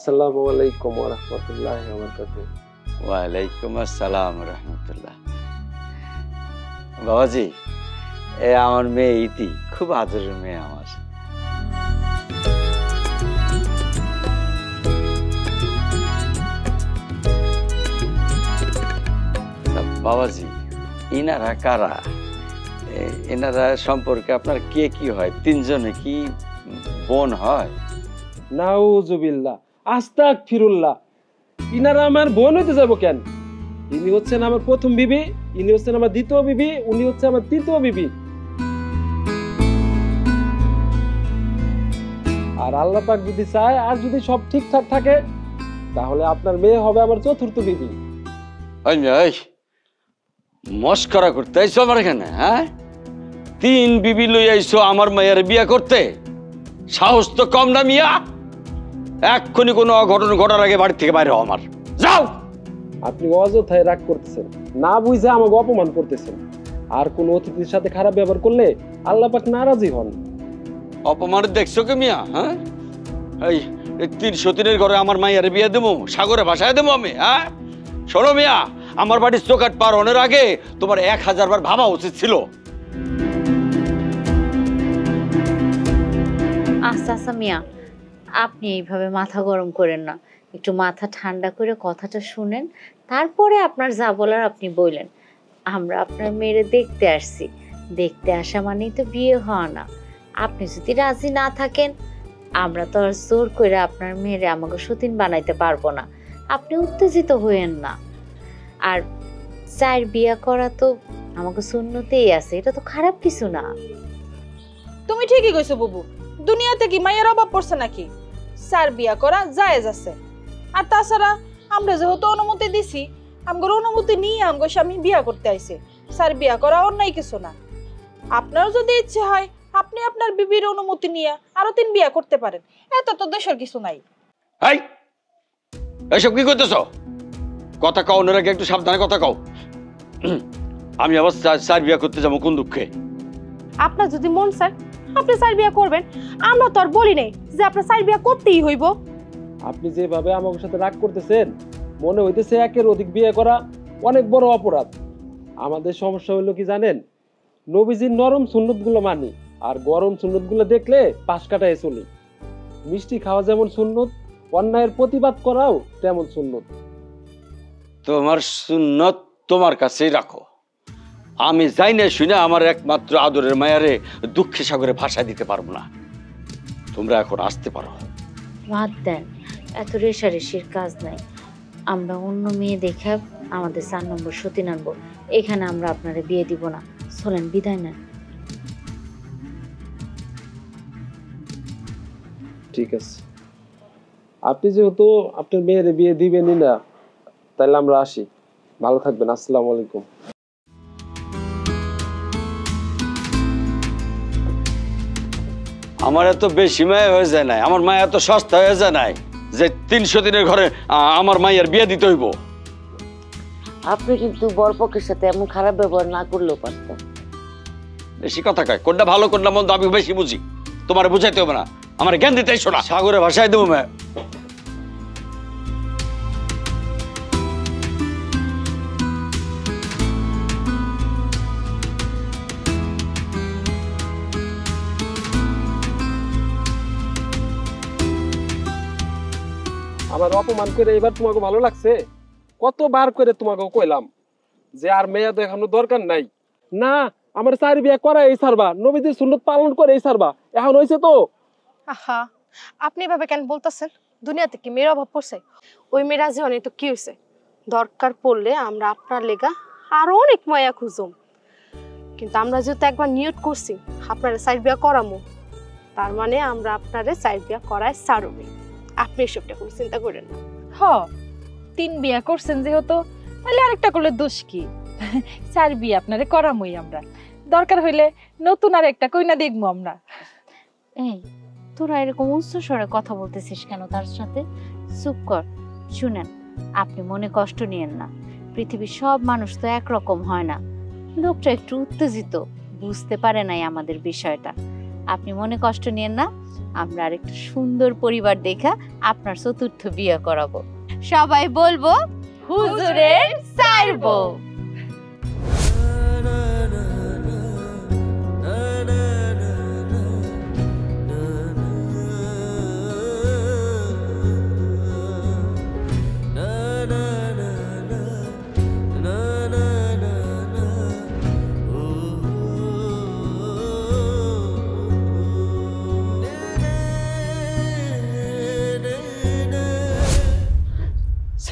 আসসালামু আলাইকুম ওয়া রাহমাতুল্লাহি ওয়া বারাকাতুহু। ওয়া আলাইকুম আসসালাম ওয়া রাহমাতুল্লাহ। বাবাজি, এ আমার মেয়ে ইতি, খুব আদরের মেয়ে আমার। বাবাজি, ইনারা কারা? এনারা সম্পর্কে আপনার কে কি হয়? তিনজনে কি বোন হয়? নাউজুবিল্লাহ, আস্তাগফিরুল্লাহ। ইনারা আমার বোন হইতে যাব কেন? ইনি হচ্ছেন আমার প্রথম বিবি, ইনি হচ্ছেন আমার দ্বিতীয় বিবি, উনি হচ্ছে আমার তৃতীয় বিবি। আর আল্লাহ পাক যদি চায় আর যদি সব ঠিকঠাক থাকে তাহলে আপনার মেয়ে হবে আমার চতুর্থ বিবি। মস্করা করতে আইছো আমার এখানে? হ্যাঁ, 3 বিবি লই আইছো আমার মেয়ের বিয়ে করতে? সাহস তো কম না মিয়া। এক্ষুনি কোনো অঘটন ঘটার আগে বাড়ি থেকে বাইরে হও আমার। যাও। আপনি অযথায় রাগ করতেছেন, না বুঝে আমাকে অপমান করতেছেন। আর কোন অতিথির সাথে খারাপ ব্যবহার করলে আল্লাহ পাক নারাজি হন। অপমান দেখছো কি মিয়া? হ্যাঁ, এই 303-এর ঘরে আমার মায়ের বিয়ে দেবো, সাগরে ভাসায় দেবো আমি? হ্যাঁ, শোনো মিয়া, আমার বাড়ির চৌকাঠ পার হনের আগে তোমার 1000 বার ভাবা উচিত ছিল। আচ্ছা আচ্ছা মিয়া, আপনি এইভাবে মাথা গরম করেন না, একটু মাথা ঠান্ডা করে কথাটা শুনেন, তারপরে আপনার যা বলার আপনি বললেন। আমরা আপনার মেয়েরে দেখতে আসছি, দেখতে আসা মানেই তো বিয়ে হওয়া না। আপনি যদি রাজি না থাকেন আমরা তো আর জোর করে আপনার মেয়েরে আমাকে সতীন বানাইতে পারবো না। আপনি উত্তেজিত হইেন না। আর 4 বিয়ে করা তো আমাকে সুন্নতেই আছে, এটা তো খারাপ কিছু না। তুমি ঠিকই কইছো বুবু, দুনিয়াতে কি মায়ের অভাব পড়ছে নাকি? 4 বিয়া করা জায়েজ আছে। আর তাছাড়া আমরা যেহেতু অনুমতি দিছি, আমগোর অনুমতি নিয়ে আমগো স্বামী বিয়া করতে আইছে। 4 বিয়া করা অন্যায় কিছু না। আপনারও যদি ইচ্ছে হয় আপনি আপনার বিবির অনুমতি নিয়ে আরো 3 বিয়া করতে পারেন, এত তো দেশের কিছু নাই। এই এসব কি করতেছ? কথা কও, ওনারা একটু সাবধানে কথা কও। আমি আবার 4 বিয়া করতে যাবো কোন দুঃখে? আপনার যদি মন চায় আপনি 4 বিয়া করবেন, আমরা তো আর বলি নাই যে আপনার 4 বিয়া করতেই হইব। আপনি যেভাবে আমার সাথে রাগ করতেছেন, মনে হইতেছে একের অধিক বিয়ে করা অনেক বড় অপরাধ। আমাদের সমস্যা হইলো কি জানেন, নবীজির নরম সুন্নতগুলো মানি, আর গরম সুন্নতগুলো দেখলে পাশ কাটায় চলি। মিষ্টি খাওয়া যেমন সুন্নত, অন্যায়ের প্রতিবাদ করাও তেমন সুন্নত। তোমার সুন্নত তোমার কাছেই রাখো। আমি যাই না শুনে আমার একমাত্র আদরের মায়ারে দুঃখে সাগরে ভাষা দিতে পারবো না। তোমরা এখন আসতে পারো। বাদ দেন, এত রেশারেশির কাজ নাই। আমরা অন্য মেয়ে দেখে আমাদের 4 নম্বর সতীন আনবো, এখানে আমরা আপনারা বিয়ে দিব না। চলেন, বিদায় নেন। ঠিক আছে, আপনি যেহেতু আপনার মেয়ের বিয়ে দিবেনই না, তাহলে আমরা আসি। ভালো থাকবেন। আসসালামু আলাইকুম। আমার এত বেশি মায়া হয়ে যায় নাই, আমার মায়া এত সস্তা হয়ে যায় নাই যে 300 দিনের ঘরে আমার মায়ের বিয়ে দিতে হইব। আপনি কিন্তু বরপক্ষের সাথে এমন খারাপ ব্যবহার না করলেও পারতেন। বেশি কথা কয়, কোনটা ভালো কোনটা মন্দ আমি বেশি বুঝি, তোমার বুঝাইতে হবে না, আমার জ্ঞান দিতে শোনা। সাগরে ভাষায় দেবো মেয়ে। আমার অপমান করে এবার তোমাকে ভালো লাগছে? কতবার করে তোমাকে কইলাম যে আর মেয়ে দেখানো দরকার নাই, না আমার 4 বিয়ে করা এই সারবা, নবীদের সুন্নত পালন করে এই সারবা। এখন হইছে তো। আহা, আপনি এভাবে কেন বলতেছেন? দুনিয়াতে কি মেয়ের অভাব পড়ছে? ওই মেয়েরা যে অনেক তো কি হয়েছে, দরকার পড়লে আমরা আপনার লেগা আরো অনেক মায়া খুঁজুম। কিন্তু আমরা যেহেতু একবার নিয়ত করছি আপনারা 4 বিয়া করামো, তার মানে আমরা আপনারে 4 বিয়া করায় ছাড়বে। আপনি এসবটা কোনো চিন্তা করেন না। হ, 3 বিয়া করছেন যেহেতু, তাহলে আরেকটা করলে দোষ কি? 4 বিয়া আপনারে করামই আমরা, দরকার হইলে নতুন আর একটা কইনা দেখবো আমরা। এই, তোরা এরকম উচ্চ স্বরে কথা বলতেছিস কেন তার সাথে? চুপ কর। শুনেন, আপনি মনে কষ্ট নিয়েন না, পৃথিবীর সব মানুষ তো একরকম হয় না। লোকটা একটু উত্তেজিত, বুঝতে পারে নাই আমাদের বিষয়টা। আপনি মনে কষ্ট নিয়েন না, আমরা আরেকটু সুন্দর পরিবার দেখা আপনার চতুর্থ বিয়ে করাবো। সবাই বলবো হুজুরের চার বউ।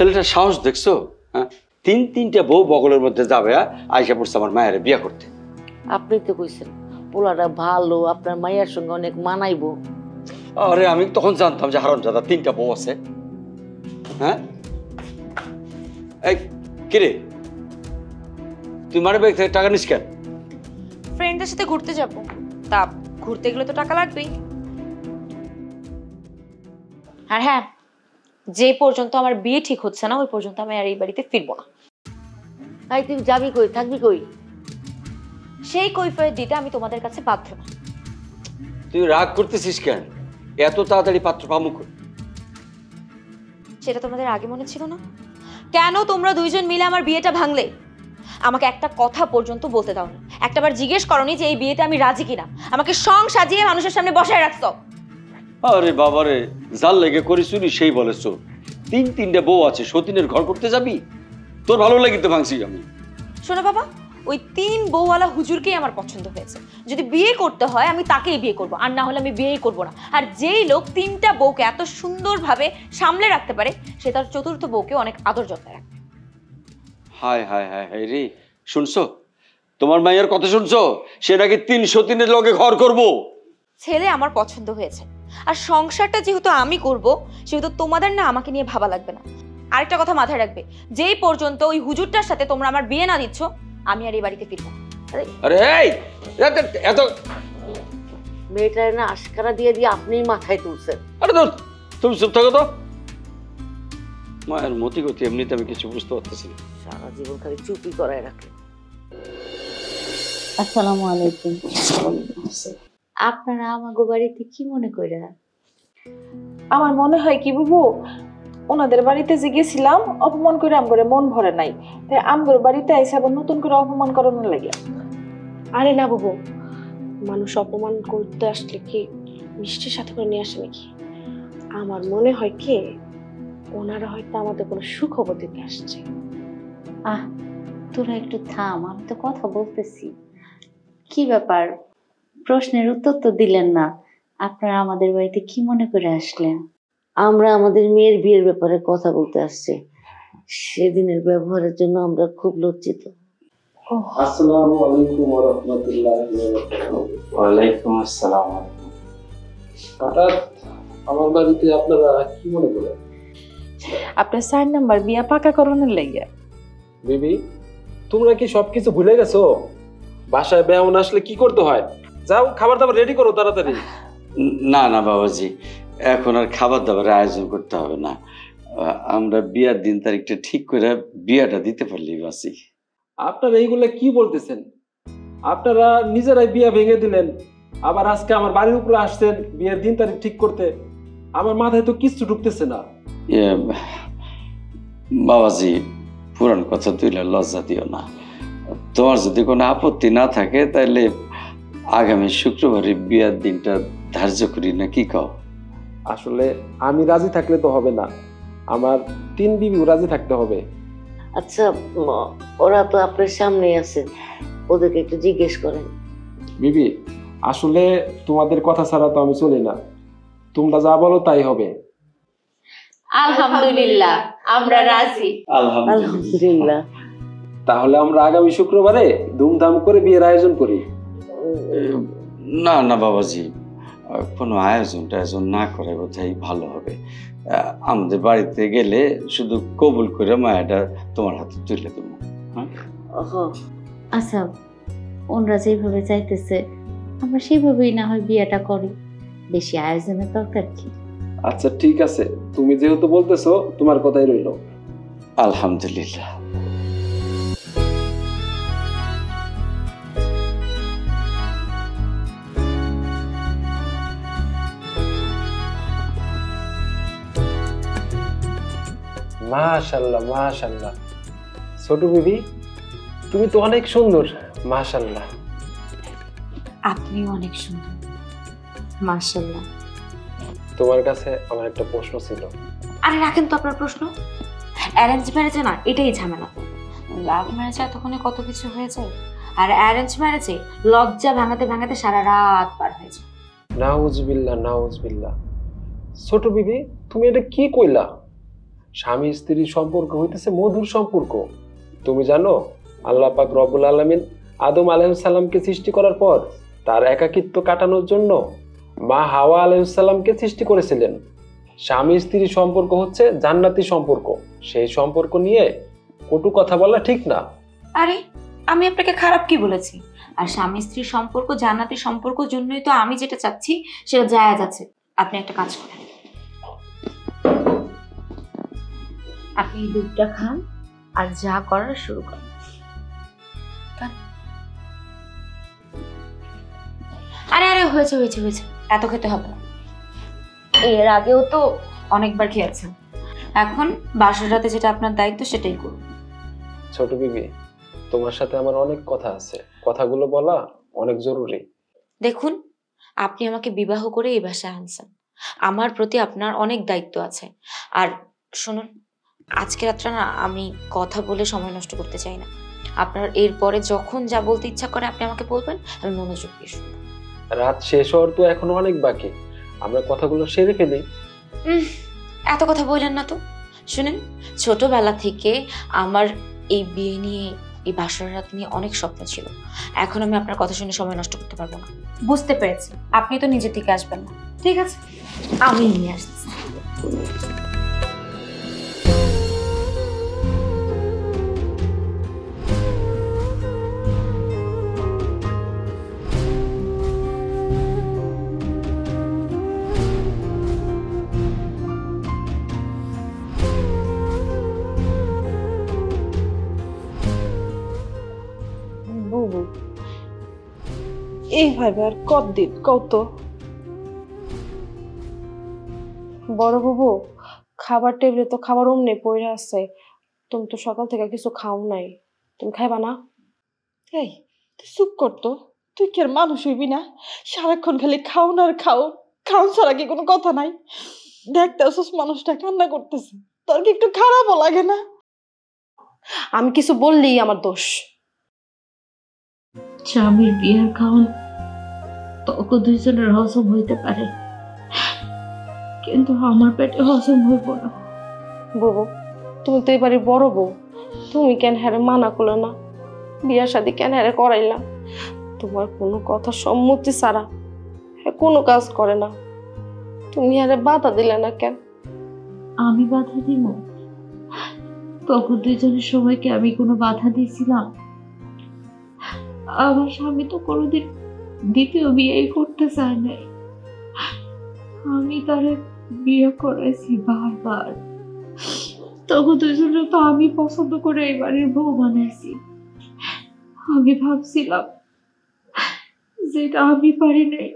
ছেলেটার সাহস দেখছো? হ্যাঁ, তিনটা বউ বগলের মধ্যে যাবে, আইসা পড়ছে আমার মায়ের বিয়া করতে। আপনি তো কইছেন পোলাটা ভালো, আপনার মায়ের সঙ্গে অনেক মানাইবো। আরে আমি তখন জানতাম যে হারামজাদা তিনটা বউ আছে। হ্যাঁ, এই কিরে, তুই মারে ব্যাগ থেকে টাকা নিস কেন? ফ্রেন্ডদের সাথে ঘুরতে যাব, তা ঘুরতে গেলে তো টাকা লাগবেই। আর হ্যাঁ, যে পর্যন্ত আমার বিয়ে ঠিক হচ্ছে না ওই পর্যন্ত আমি আর এই বাড়িতে ফিরবো না। তাই তুই যাবি কই, থাকবি কই? সেই কৈফিয়ত দিতে আমি তোমাদের কাছে বাধ্য না। তুই রাগ করতেছিস কেন? এত তাড়াতাড়ি পাত্র পামুক? সেটা তোমাদের আগে মনে ছিল না? কেন তোমরা দুইজন মিলে আমার বিয়েটা ভাঙলে? আমাকে একটা কথা পর্যন্ত বলতে দাও না, একটাবার জিজ্ঞেস করনি যে এই বিয়েতে আমি রাজি কিনা। আমাকে সং সাজিয়ে মানুষের সামনে বসায় রাখছো। আরে বাবারে, যার লেগে করি চুরি সেই বলেছ। তিনটা বউ আছে, সতীনের ঘর করতে যাবি? তোর ভালো লাগিতে ভাঙছি আমি। শোনো বাবা, ওই 3 বউওয়ালা হুজুরকেই আমার পছন্দ হয়েছে। যদি বিয়ে করতে হয় আমি তাকেই বিয়ে করব, আর না হলে আমি বিয়েই করব না। আর যেই লোক 3টা বউকে এত সুন্দরভাবে সামলে রাখতে পারে সে তার চতুর্থ বউকে অনেক আদর যত্নে রাখবে। হায় হায় হায় হায় রে, শুনছো তোমার মায়ের কথা? শুনছো সে নাকি 3 সতীনের লগে ঘর করব? ছেলে আমার পছন্দ হয়েছে, আর সংসারটা যেহেতু আমি করব সেহেতু তোমাদের না আমাকে নিয়ে ভাবা লাগবে না। আরেকটা কথা মাথায় রাখবে, যেই পর্যন্ত ওই হুজুরটার সাথে তোমরা আমার বিয়ে না দিচ্ছ আমি আর এই বাড়িতে ফিরব না। আরে এই এত মেয়েটার না আশকারা দিয়ে দিয়ে আপনিই মাথায় তুলছেন। আরে তো তুমি চুপ থাকো তো। মায়ের মতি গতি এমনিতে আমি কিছু বুঝতে পারতেছি না। সারা জীবন খালি চুপি করায় রাখলেন। আসসালামু আলাইকুম। আপনারা আমাগো বাড়িতে কি মনে করে? আমার মনে হয় কি বুবু, ওনাদের বাড়িতে যে গেছিলাম অপমান করে আমগরে মন ভরে নাই, তাই আমগর বাড়িতে আইসা আবার নতুন করে অপমান করানোর লাগে। আরে না বাবু, মানুষ অপমান করতে আসলে কি মিষ্টির সাথে করে নিয়ে আসে নাকি? আমার মনে হয় কি ওনারা হয়তো আমাদের কোনো সুখবর দিতে আসছে। আহ, তোরা একটু থাম, আমি তো কথা বলতেছি। কি ব্যাপার, প্রশ্নের উত্তর তো দিলেন না। আপনারা আমাদের বাড়িতে কি মনে করে আসলেন? আমরা আমাদের মেয়ের বিয়ের ব্যাপারে কথা বলতে আসছি। সেদিনের ব্যবহারের জন্য আমরা খুব লজ্জিত। আসসালামু আলাইকুম ওয়া রাহমাতুল্লাহি ওয়া বারাকাতুহু। ওয়া আলাইকুম আসসালাম। হঠাৎ আমার বাড়িতে আপনারা কি মনে করেন? আপনার 4 নাম্বার বিয়া পাকা করানোর লাগে। বিবি, তোমরা কি সবকিছু ভুলে গেছো? বাসায় বেয়ামন আসলে কি করতে হয়? যাও খাবার দাবার রেডি করো তাড়াতাড়ি। না না বাবাজি, এখন আর খাবার দাবারের আয়োজন করতে হবে না। আমরা বিয়ার দিন তারিখটা ঠিক করে বিয়াটা দিতে পারলেই বাঁচি। আপনারা এইগুলা কি বলতেছেন? আপনারা নিজেরাই বিয়া ভেঙে দিলেন, আবার আজকে আমার বাড়ির উপরে আসছেন বিয়ের দিন তারিখ ঠিক করতে। আমার মাথায় তো কিচ্ছু ঢুকতেছে না। বাবাজি, পুরান কথা তুইলে লজ্জা দিও না। তোমার যদি কোনো আপত্তি না থাকে তাহলে আগামী শুক্রবারে বিয়ার দিনটা ধার্য করি না, কি কও? আসলে আমি রাজি থাকলে তো হবে না, আমার 3 বিবিও রাজি থাকতে হবে। আচ্ছা, ওরা তো আপনার সামনেই আছে, ওদেরকে একটু জিজ্ঞেস করেন। বিবি, আসলে তোমাদের কথা ছাড়া তো আমি চলি না, তোমরা যা বলো তাই হবে। আলহামদুলিল্লাহ, আমরা রাজি। আলহামদুলিল্লাহ। তাহলে আমরা আগামী শুক্রবারে ধুমধাম করে বিয়ের আয়োজন করি। না না বাবাজি, কোনো আয়োজন টায়োজন না করে বোধহয় ভালো হবে। আমাদের বাড়িতে গেলে শুধু কবুল করে মায়াটা তোমার হাতে তুলে দেবো। হ্যাঁ, আচ্ছা, ওনরা যেভাবে চাইতেছে আমরা সেভাবেই না হয় বিয়েটা করি, বেশি আয়োজনের দরকার কি? আচ্ছা ঠিক আছে, তুমি যেহেতু বলতেছো তোমার কথাই রইলো। আলহামদুলিল্লাহ। মাশাআল্লাহ মাশাআল্লাহ, ছোট বিবি তুমি তো অনেক সুন্দর, মাশাআল্লাহ। আপনিও অনেক সুন্দর, মাশাআল্লাহ। তোমার কাছে আমার একটা প্রশ্ন ছিল। আরে রাখেন তো আপনার প্রশ্ন। অ্যারেঞ্জ ম্যারেজে না এটাই ঝামেলা। লাভ ম্যারেজে এতক্ষণে কত কিছু হয়ে যায়, আর অ্যারেঞ্জ ম্যারেজে লজ্জা ভাঙাতে ভাঙাতে সারা রাত পার হয়ে যায়। নাউজুবিল্লাহ নাউজুবিল্লাহ। ছোট বিবি তুমি এটা কি কইলা? স্বামী স্ত্রীর সম্পর্ক হইতেছে মধুর সম্পর্ক। তুমি জানো আল্লাহ পাক রব্বুল আলামিন আদম আলাইহিস সালামকে সৃষ্টি করার পর তার একাকিত্ব কাটানোর জন্য মা হাওয়া আলাইহিস সালামকে সৃষ্টি করেছিলেন। স্বামী স্ত্রীর সম্পর্ক হচ্ছে জান্নাতি সম্পর্ক, সেই সম্পর্ক নিয়ে কটু কথা বলা ঠিক না। আরে আমি আপনাকে খারাপ কি বলেছি? আর স্বামী স্ত্রীর সম্পর্ক জান্নাতি সম্পর্ক জন্যই তো আমি যেটা চাচ্ছি সেটা জায়েজ আছে। আপনি একটা কাজ করেন, আপনি দুধটা খান আর যা করার শুরু করেন। আরে আরে হয়েছে হয়েছে হয়েছে, এত খেতে হবে না। এর আগেও তো অনেকবার খেয়েছেন, এখন বাসর রাতে যেটা আপনার দায়িত্ব সেটাই করুন। ছোট বিবি তোমার সাথে আমার অনেক কথা আছে, কথাগুলো বলা অনেক জরুরি। দেখুন, আপনি আমাকে বিবাহ করে এই বাসায় আনছেন, আমার প্রতি আপনার অনেক দায়িত্ব আছে। আর শুনুন, আজকে রাত্রে না আমি কথা বলে সময় নষ্ট করতে চাই না। আপনার এরপরে যখন যা বলতে ইচ্ছা করে আপনি আমাকে বলবেন, আমি মনোযোগ দিয়ে শুনবো। রাত শেষ হওয়ার তো এখনো অনেক বাকি, আমরা কথাগুলো সেরে ফেলি। এত কথা বললেন না তো। শুনেন, ছোটবেলা থেকে আমার এই বিয়ে নিয়ে, এই বাসর রাত নিয়ে অনেক স্বপ্ন ছিল। এখন আমি আপনার কথা শুনে সময় নষ্ট করতে পারবো না। বুঝতে পেরেছি, আপনি তো নিজে থেকে আসবেন না। ঠিক আছে, আমি নিয়ে আসছি। বুবু এইভাবে আর কতদিন কত? বড় বাবু, খাবার টেবিলে তো খাবার অমনি পড়ে আছে। তুমি তো সকাল থেকে কিছু খাও নাই, তুমি খাইবা না? এই তুই চুপ করতো, তুই কি আর মানুষ হইবি না? সারাক্ষণ খালি খাও না আর খাও, খাও ছাড়া কি কোনো কথা নাই? দেখতে আসছিস মানুষটা কান্না করতেছে, তোর কি একটু খারাপও লাগে না? আমি কিছু বললেই আমার দোষ। স্বামীর বিয়ের খাওয়ান তখন দুইজনের হজম হইতে পারে, কিন্তু আমার পেটে হজম হইব না। বাবু, তুমি তো এবারে বড় বউ, তুমি কেন হ্যারে মানা করলে না? বিয়া শাদী কেন হ্যারে করাইলা? তোমার কোনো কথা সম্মতি ছাড়া হ্যাঁ কোনো কাজ করে না, তুমি হ্যারে বাধা দিলে না কেন? আমি বাধা দিব? তখন দুইজনের সময়কে আমি কোনো বাধা দিয়েছিলাম? আমার স্বামী তো কোনোদিন দ্বিতীয় বিয়েই করতে চায় নাই। আমি তারে বিয়ে করেছি বারবার। তখন দুইজনে তো আমি পছন্দ করে এই বাড়ির বউ বানাইছি। আমি ভাবছিলাম যেটা আমি পারি নাই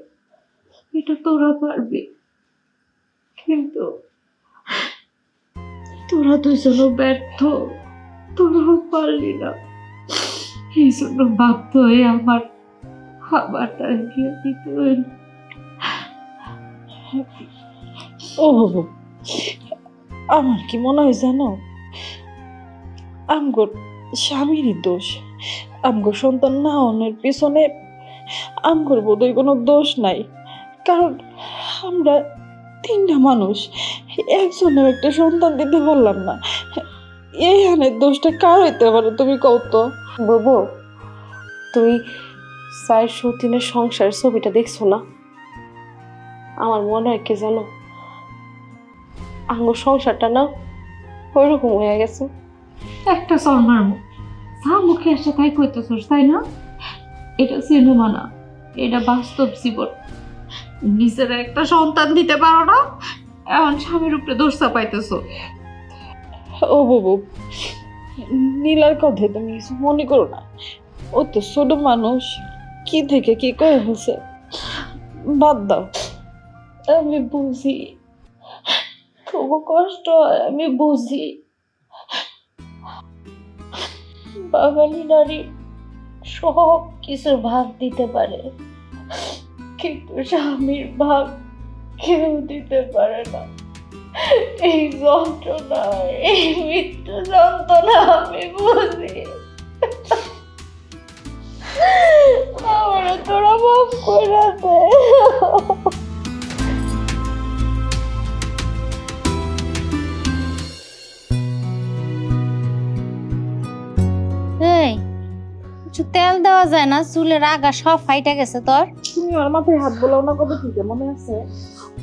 এটা তোরা পারবি, কিন্তু তোরা দুইজনও ব্যর্থ, তোরাও পারলি না। এই জন্য বাধ্য হয়ে আমার আবার তার বিয়ে দিতে হইল। ও বাবু, আমার কি মনে হয় জানো, আমগোর স্বামীরই দোষ। আমগোর সন্তান না হওয়ার পিছনে আমগোর বোধহয় কোনো দোষ নাই, কারণ আমরা তিনটা মানুষ, একজনের একটা সন্তান দিতে পারলাম না। এই হানের দোষটা কার হইতে পারে তুমি কও তো? বাবু, তুমি 4 দিনের সংসার ছবিটা দেখছো না? আমার মনে হয় কি জানো, আমার সংসারটা না ওইরকম হয়ে গেছে। একটা শর্মার মুখ, যা মুখে আসে তাই কইতেছস, তাই না? এটা সিনেমা না, এটা বাস্তব জীবন। নিজের একটা সন্তান দিতে পারো না, এখন স্বামীর উপরে দোষ চাপাইতেছো। ও বাবু, নীলার কথা তুমি কিছু মনে করো না, ও তো ছোট মানুষ, কি থেকে কি করে হয়েছে, বাদ দাও। আমি বুঝি, খুব কষ্ট হয়, আমি বুঝি, বাঙালি নারী সব কিছুর ভাগ দিতে পারে, কিন্তু স্বামীর ভাগ কেউ দিতে পারে না। এই যন্ত্রণা, এই মৃত্যু যন্ত্রণা আমি বুঝি। আমার তোরা মাফ করে দে। এই একটু তেল দেওয়া যায় না? চুলের আগা সব ফাইটা গেছে তোর। তুমি আমার মাথায় হাত বোলাও না কবে থেকে, মনে আছে?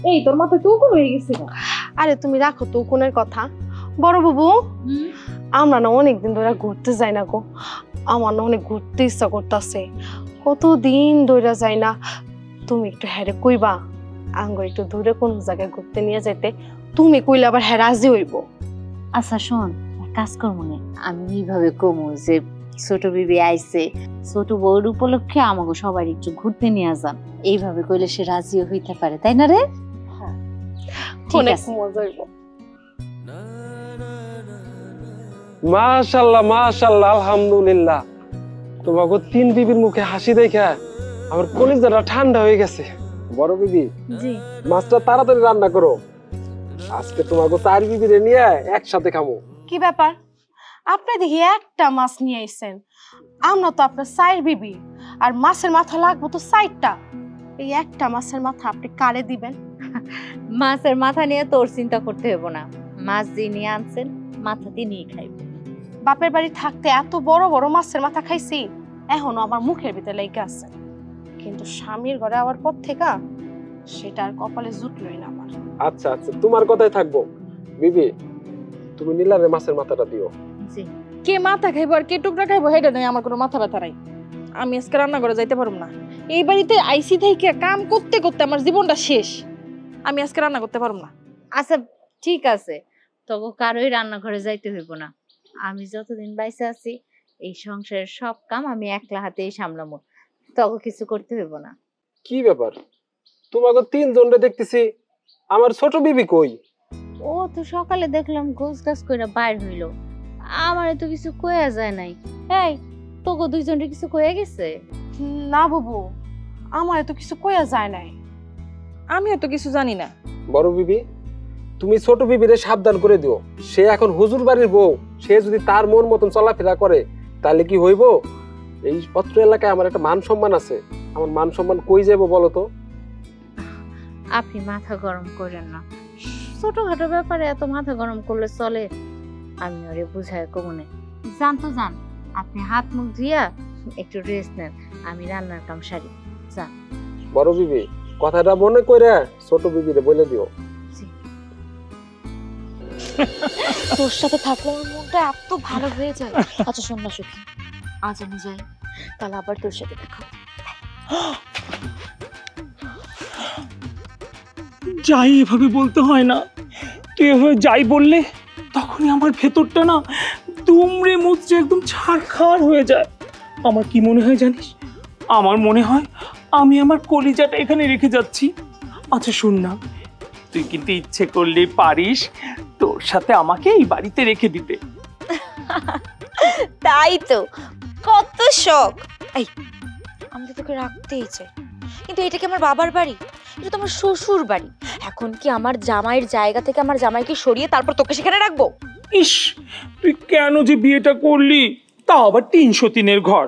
এই তোর মাথায় তো কোন হয়ে গেছে না? আরে তুমি রাখো তো কোনের কথা। বড় বাবু, আমরা না অনেকদিন ধরে ঘুরতে যাই না গো। আমার না অনেক ঘুরতে ইচ্ছা করতেছে, কতদিন ধরে যাই না। তুমি একটু হ্যারে কইবা আঙ্গ একটু দূরে কোন জায়গায় ঘুরতে নিয়ে যাইতে। তুমি কইলে আবার হ্যাঁ রাজি হইব। আচ্ছা শোন, কাজ করবো না, আমি এইভাবে কমু যে ছোট বিবি আইছে, ছোট বউর উপলক্ষে আমাকে সবাই একটু ঘুরতে নিয়ে যান। এইভাবে কইলে সে রাজিও হইতে পারে, তাই না রে? অনেক মজা হইব। মাশাআল্লাহ মাশাআল্লাহ, আলহামদুলিল্লাহ। তোমাকে তিন বিবির মুখে হাসি দেখা আমার কলিজাটা ঠান্ডা হয়ে গেছে। বড় বিবি, জি মাছটা তাড়াতাড়ি রান্না করো, আজকে তোমাকে চার বিবিরে নিয়ে একসাথে খামো। কি ব্যাপার, আপনি দেখি একটা মাছ নিয়ে আইছেন, আমরা তো আপনার চার বিবি, আর মাছের মাথা লাগবো তো 4টা। এই একটা মাছের মাথা আপনি কারে দিবেন? মাছের মাথা নিয়ে তোর চিন্তা করতে হবে না, মাছ দিয়ে নিয়ে আনছেন মাথা দিয়ে নিয়ে খাইব। বাপের বাড়ি থাকতে এত বড় বড় মাছের মাথা খাইছি, এখনো আমার মুখের ভিতরে লেগে আছে, কিন্তু স্বামীর ঘরে আবার পর থেকে সেটা আর কপালে জুটলই না আমার। আচ্ছা আচ্ছা, তোমার কথাই থাকবো। বিবি, তুমি নীলারে মাছের মাথাটা দিও। জি। কে মাথা খাইবো আর কে টুকরা খাইবো হেডা নাই, আমার কোনো মাথা ব্যথা নাই। আমি আজকে রান্না করে যাইতে পারবো না। এই বাড়িতে আইসি থেকে কাম করতে করতে আমার জীবনটা শেষ। আমি আজকে রান্না করতে পারবো না। আচ্ছা ঠিক আছে, তবু কারোই রান্নাঘরে যাইতে হইব না। আমি যতদিন বাইসে আছি এই সংসারের সব কাম আমি একলা হাতেই সামলামো, তবু কিছু করতে হইব না। কি ব্যাপার, তোমাকে তিনজনরে দেখতেছি, আমার ছোট বিবি কই? ও তো সকালে দেখলাম গোছ গাছ কইরা বাইর হইলো, আমারে তো কিছু কইয়া যায় নাই। এই তোকে দুইজনের কিছু কইয়া গেছে? না বাবু, আমার তো কিছু কইয়া যায় নাই। আমিও তো কিছু জানি না। বড় বিবি, তুমি ছোট বিবিরে সাবধান করে দিও, সে এখন হুজুর বাড়ির বউ, সে যদি তার মন মতন চলাফেরা করে তাহলে কি হইব? এই পত্র এলাকায় আমার একটা মান সম্মান আছে, আমার মান সম্মান কই যাবো বলো তো? আপনি মাথা গরম করেন না, ছোটখাটো ব্যাপারে এত মাথা গরম করলে চলে? আমি ওরে বুঝায় কমনে। জান তো জান, আপনি হাত মুখ ধুইয়া একটু রেস্ট নেন, আমি রান্নার কাম সারি। যান। বড় বিবি, কথাটা মনে কইরা ছোট বিবিরে বলে দিও। তোর সাথে থাকলে আমার মনটা এত ভালো হয়ে যায়। আচ্ছা শোন না সখী, আজ আমি যাই, তাহলে আবার তোর সাথে দেখা। যাই এভাবে বলতে হয় না, তুই এভাবে যাই বললে তখনই আমার ভেতরটা না দুমড়ে মুচড়ে একদম ছারখার হয়ে যায়। আমার কি মনে হয় জানিস? আমার মনে হয় আমি আমার কলিজাটা এখানে রেখে যাচ্ছি। আচ্ছা শোন না, তুই কিন্তু ইচ্ছে করলে পারিস তোর সাথে আমাকে এই বাড়িতে রেখে দিতে। তাই তো, কত শখ। এই আমি তো তোকে রাখতেই চাই, কিন্তু এটা কি আমার বাবার বাড়ি? এটা তো আমার শ্বশুর বাড়ি। এখন কি আমার জামাইয়ের জায়গা থেকে আমার জামাইকে সরিয়ে তারপর তোকে সেখানে রাখবো? ইস, তুই কেন যে বিয়েটা করলি, তা আবার ৩০৩-এর ঘর।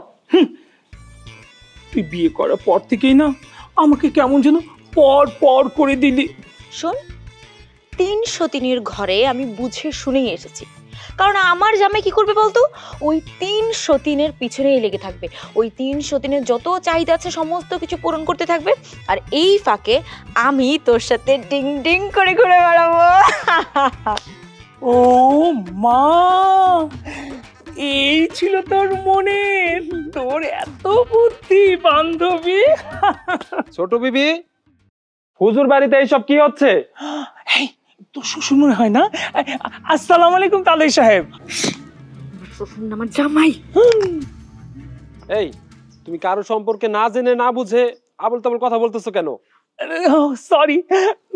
তুই বিয়ে করার পর থেকেই না আমাকে কেমন যেন পর পর করে দিলি। শোন, ৩০৩-এর ঘরে আমি বুঝে শুনেই এসেছি, কারণ আমার জামাই কি করবে বলতো? ওই ৩০৩-এর পিছনেই লেগে থাকবে। ওই ৩০৩-এর যত চাহিদা আছে সমস্ত কিছু পূরণ করতে থাকবে, আর এই ফাঁকে আমি তোর সাথে ডিং ডিং করে ঘুরে বেড়াবো। ও মা, এই ছিল তোর মনে, তোর এত বুদ্ধি বান্ধবী। ছোট বিবি, হুজুর বাড়িতে এইসব কি হচ্ছে? এই তোর শ্বশুর মনে হয় না? আসসালামু আলাইকুম তালই সাহেব। শ্বশুর আমার জামাই। এই, তুমি কারো সম্পর্কে না জেনে না বুঝে আবল তাবল কথা বলতেছো কেন? সরি,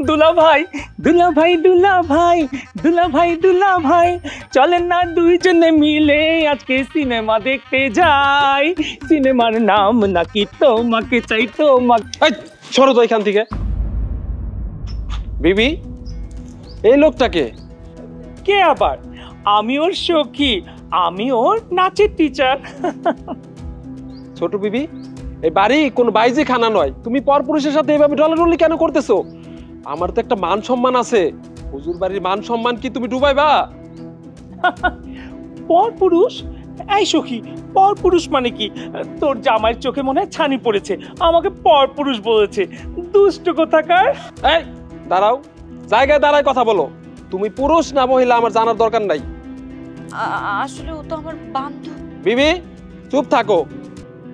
দুলা ভাই, দুলা ভাই, দুলা ভাই, দুলা ভাই, দুলা ভাই, চলেন না দুইজনে মিলে আজকে সিনেমা দেখতে যাই। সিনেমার নাম নাকি তোমাকে চাই, তোমাকে। এই সরো তো এখান থেকে। বিবি, এই লোকটাকে? কে আবার? আমি ওর সখী, আমি ওর নাচের টিচার। ছোট বিবি, এই বাড়ি কোন বাইজি খানা নয়, তুমি পরপুরুষের সাথে এইভাবে ডলাডলি কেন করতেছো? আমার তো একটা মান সম্মান আছে, হুজুর বাড়ির মান সম্মান কি তুমি ডুবাইবা? পরপুরুষ? এই সখী, পরপুরুষ মানে কি? তোর জামাইয়ের চোখে মনে হয় ছানি পড়েছে, আমাকে পরপুরুষ বলেছে, দুষ্ট কোথাকার। এই দাঁড়াও, জায়গায় দাঁড়ায় কথা বলো। তুমি পুরুষ না মহিলা আমার জানার দরকার নাই। আসলে ও তো আমার বান্ধব। বিবি চুপ থাকো,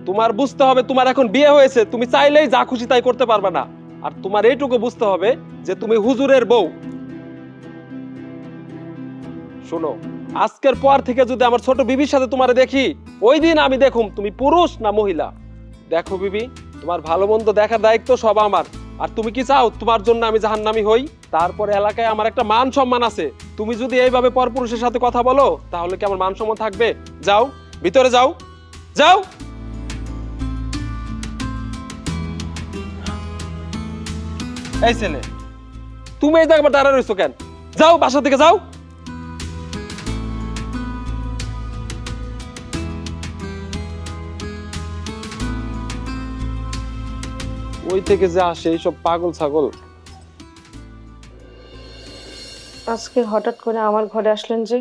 তোমার বুঝতে হবে তোমার এখন বিয়ে হয়েছে, তুমি চাইলেই যা খুশি তাই করতে পারবে না। আর তোমার এইটুকু বুঝতে হবে যে তুমি হুজুরের বউ। শোনো, আজকের পর থেকে যদি আমার ছোট বিবির সাথে তোমারে দেখি, ওই দিন আমি দেখুম তুমি পুরুষ না মহিলা। দেখো বিবি, তোমার ভালো মন্দ দেখার দায়িত্ব সব আমার। আর তুমি কি চাও তোমার জন্য আমি জাহান্নামী হই? তারপরে এলাকায় আমার একটা মান সম্মান আছে, তুমি যদি এইভাবে পরপুরুষের সাথে কথা বলো তাহলে কি আমার মান সম্মান থাকবে? যাও ভিতরে যাও, যাও। এই ছেলে, তুমি এই জায়গায় দাঁড়ায় রইছো কেন? যাও বাসা থেকে যাও। ওই থেকে যে আসে এইসব পাগল ছাগল। আজকে হঠাৎ করে আমার ঘরে আসলেন যে?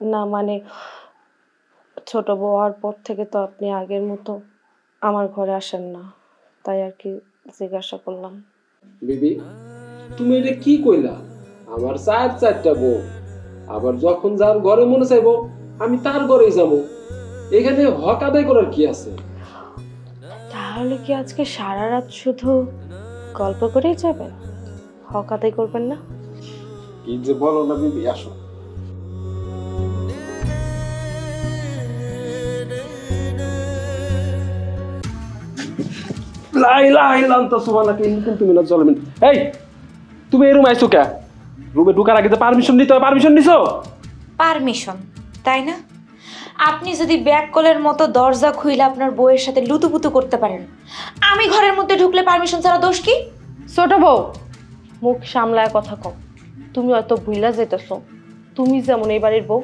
না মানে ছোট বউ হওয়ার পর থেকে তো আপনি আগের মতো আমার ঘরে আসেন না, তাই আর কি জিজ্ঞাসা করলাম। বিবি, তুমি এটা কি কইলা? আমার চারটা বউ, আবার যখন যার ঘরে মনে চাইবো আমি তার ঘরেই যাবো, এখানে হক আদায় করার কি আছে? তাহলে কি আজকে সারা রাত শুধু গল্প করেই যাবেন, হক আদায় করবেন না? কি যে বলো না বিবি, আসো। এই তুমি এই রুমে আইছো কে? রুমে ঢুকার আগে তো পারমিশন নিতে হয়, পারমিশন নিছো? পারমিশন, তাই না? আপনি যদি ব্যাককলের মতো দরজা খুইলে আপনার বউয়ের সাথে লুতুপুতু করতে পারেন, আমি ঘরের মধ্যে ঢুকলে পারমিশন ছাড়া দোষ কি? ছোট বউ, মুখ সামলায় কথা কও। তুমি হয়তো ভুইলা যেতেছো, তুমি যেমন এই বাড়ির বউ,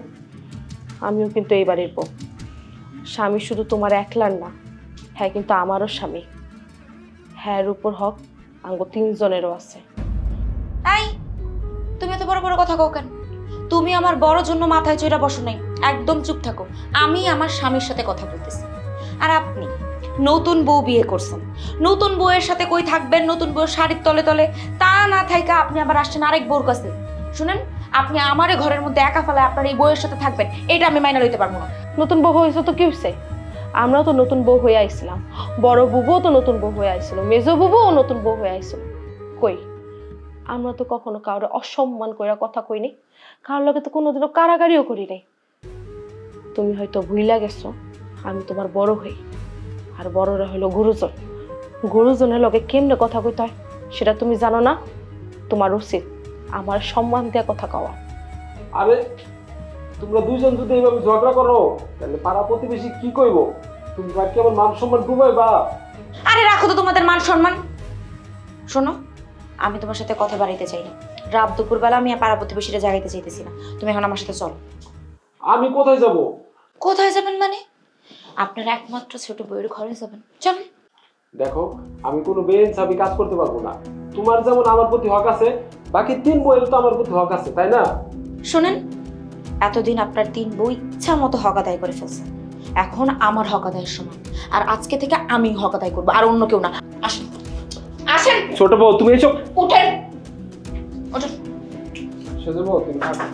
আমিও কিন্তু এই বাড়ির বউ। স্বামী শুধু তোমার একলার না, হ্যাঁ কিন্তু আমারও স্বামী। হ্যাঁ উপর হক আঙ্গো 3 জনেরও আছে। এই, তুমি এত বড় বড় কথা কও কেন? তুমি আমার বড় জন্য মাথায় চড়া বসো নাই, একদম চুপ থাকো। আমি আমার স্বামীর সাথে কথা বলতেছি। আর আপনি নতুন বউ বিয়ে করছেন, নতুন বউয়ের সাথে কই থাকবেন? নতুন বউয়ের শাড়ির তলে তলে তা না থাইকা আপনি আবার আসছেন আরেক বউর কাছে। শুনেন, আপনি আমারে ঘরের মধ্যে একা ফেলায় আপনার এই বউয়ের সাথে থাকবেন, এটা আমি মাইনা লইতে পারবো না। নতুন বউ হয়েছে তো কি হয়েছে? আমরাও তো নতুন বউ হয়ে আইছিলাম, বড় বুবুও তো নতুন বউ হয়ে আইছিল, মেজো বুবুও নতুন বউ হয়ে আইছিল। কই, আমরা তো কখনো কারো অসম্মান কইরা কথা কইনি, কারোর লগে তো কোনোদিনও কারাগারিও করি নাই। তুমি হয়তো ভুইলা গেছো আমি তোমার বড় হই, আর বড়রা হলো গুরুজন। গুরুজনের লগে কেমনে কথা কইতে হয় সেটা তুমি জানো না? তোমার উচিত আমার সম্মান দিয়ে কথা কওয়া। আরে তোমরা দুইজন যদি এইভাবে ঝগড়া করো তাহলে পাড়া প্রতিবেশী কি কইবো? তুমি কি আমার মান সম্মান ডুবাইবা? আরে রাখো তো তোমাদের মান সম্মান। শোনো, আমি তোমার সাথে কথা বাড়াইতে চাই না। রাত দুপুরবেলা আমি পাড়া প্রতিবেশীরা জাগাইতে চাইতেছি না। তুমি এখন আমার সাথে চলো। আমি কোথায় যাব? কোথায় যাবেন মানে? আপনার একমাত্র ছোট বউয়ের ঘরে যাবেন, চলেন। দেখো, আমি কোনো বেইনসাফি কাজ করতে পারবো না। তোমার যেমন আমার প্রতি হক আছে, বাকি 3 বউয়ের তো আমার প্রতি হক আছে, তাই না? শোনেন, এতদিন আপনার 3 বউ ইচ্ছা মতো হক আদায় করে ফেলছে, এখন আমার হক আদায়ের সময়। আর আজকে থেকে আমি হক আদায় করবো, আর অন্য কেউ না। আসেন আসেন। ছোট বউ তুমি এসো। উঠেন, ওঠেন। ছোট বউ তুমি থাকো।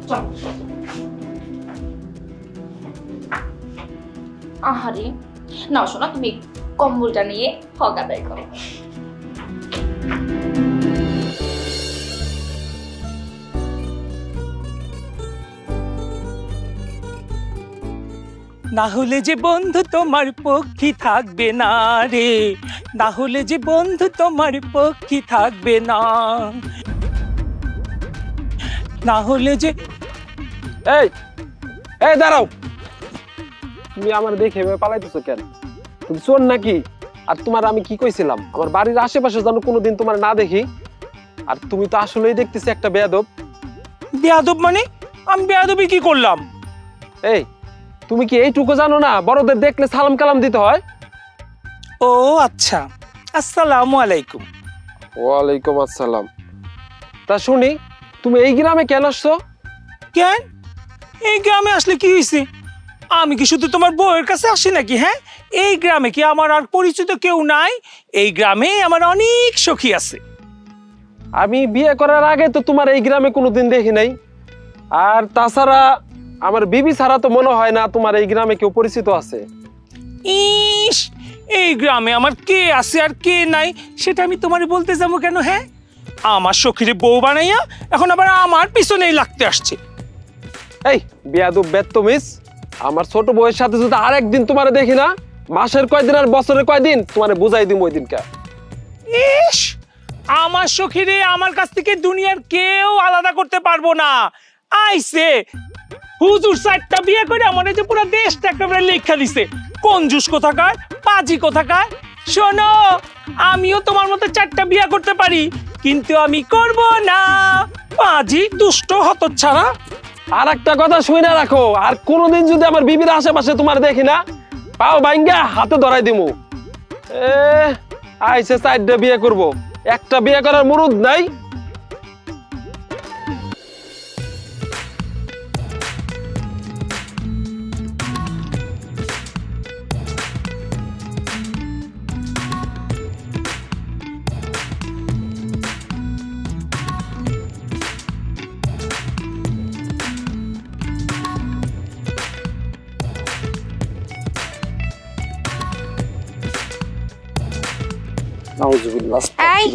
চল। আহারে নাও শোনা, তুমি কম্বলটা নিয়ে হক আদায় করো। না হলে যে বন্ধু তোমার পক্ষী থাকবে না রে, না হলে যে বন্ধু তোমার পক্ষী থাকবে না, না হলে যে। এই এই দাঁড়াও, তুমি আমার দেখে এভাবে পালাইতেছো কেন? তুমি চোর নাকি? আর তোমার আমি কি কইছিলাম আমার বাড়ির আশেপাশে যেন কোনোদিন তোমার না দেখি। আর তুমি তো আসলেই দেখতেছি একটা বেয়াদব। বেয়াদব মানে? আমি বেয়াদবি কি করলাম? এই তুমি কি এইটুকু জানো না বড়দের দেখলে সালাম কালাম দিতে হয়? ও আচ্ছা, আসসালামু আলাইকুম। ওয়ালাইকুম আসসালাম। তা শুনি তুমি এই গ্রামে কেন আসছো? কেন এই গ্রামে আসলে কি হয়েছে? আমি কি শুধু তোমার বউয়ের কাছে আসি নাকি? হ্যাঁ, এই গ্রামে কি আমার আর পরিচিত কেউ নাই? এই গ্রামে আমার অনেক সখী আছে। আমি বিয়ে করার আগে তো তোমার এই গ্রামে কোনোদিন দেখি নাই। আর তাছাড়া আমার বিবি ছাড়া তো মনে হয় না তোমার এই গ্রামে কেউ পরিচিত আছে। ইস, এই গ্রামে আমার কে আছে আর কে নাই সেটা আমি তোমারে বলতে যাবো কেন? হ্যাঁ, আমার সখীরে বউ বানাইয়া এখন আবার আমার পিছনেই লাগতে আসছে। এই বেয়াদব বেত্তমিস, আমার ছোট বউয়ের সাথে যদি আর একদিন তোমার দেখি না, মাসের কয়দিন আর বছরের কয়দিন তোমারে বুঝাই দিম ওই দিনটা। ইস, আমার সখীরে আমার কাছ থেকে দুনিয়ার কেউ আলাদা করতে পারবো না। আইছে হুজুর 4টা বিয়ে করে আমার যে পুরো দেশটা একেবারে লেখা দিছে। কঞ্জুস কোথাকার, পাজি কোথাকার। শোনো, আমিও তোমার মতো 4টা বিয়ে করতে পারি, কিন্তু আমি করব না। পাজি, দুষ্ট, হতচ্ছাড়া। আর একটা কথা শুনে রাখো, আর কোনোদিন যদি আমার বিবির আশেপাশে তোমার দেখি না, পাও বাইঙ্গা হাতে ধরাই দিমু। আইসে 4টা বিয়ে করব, একটা বিয়ে করার মুরুদ নাই। এই,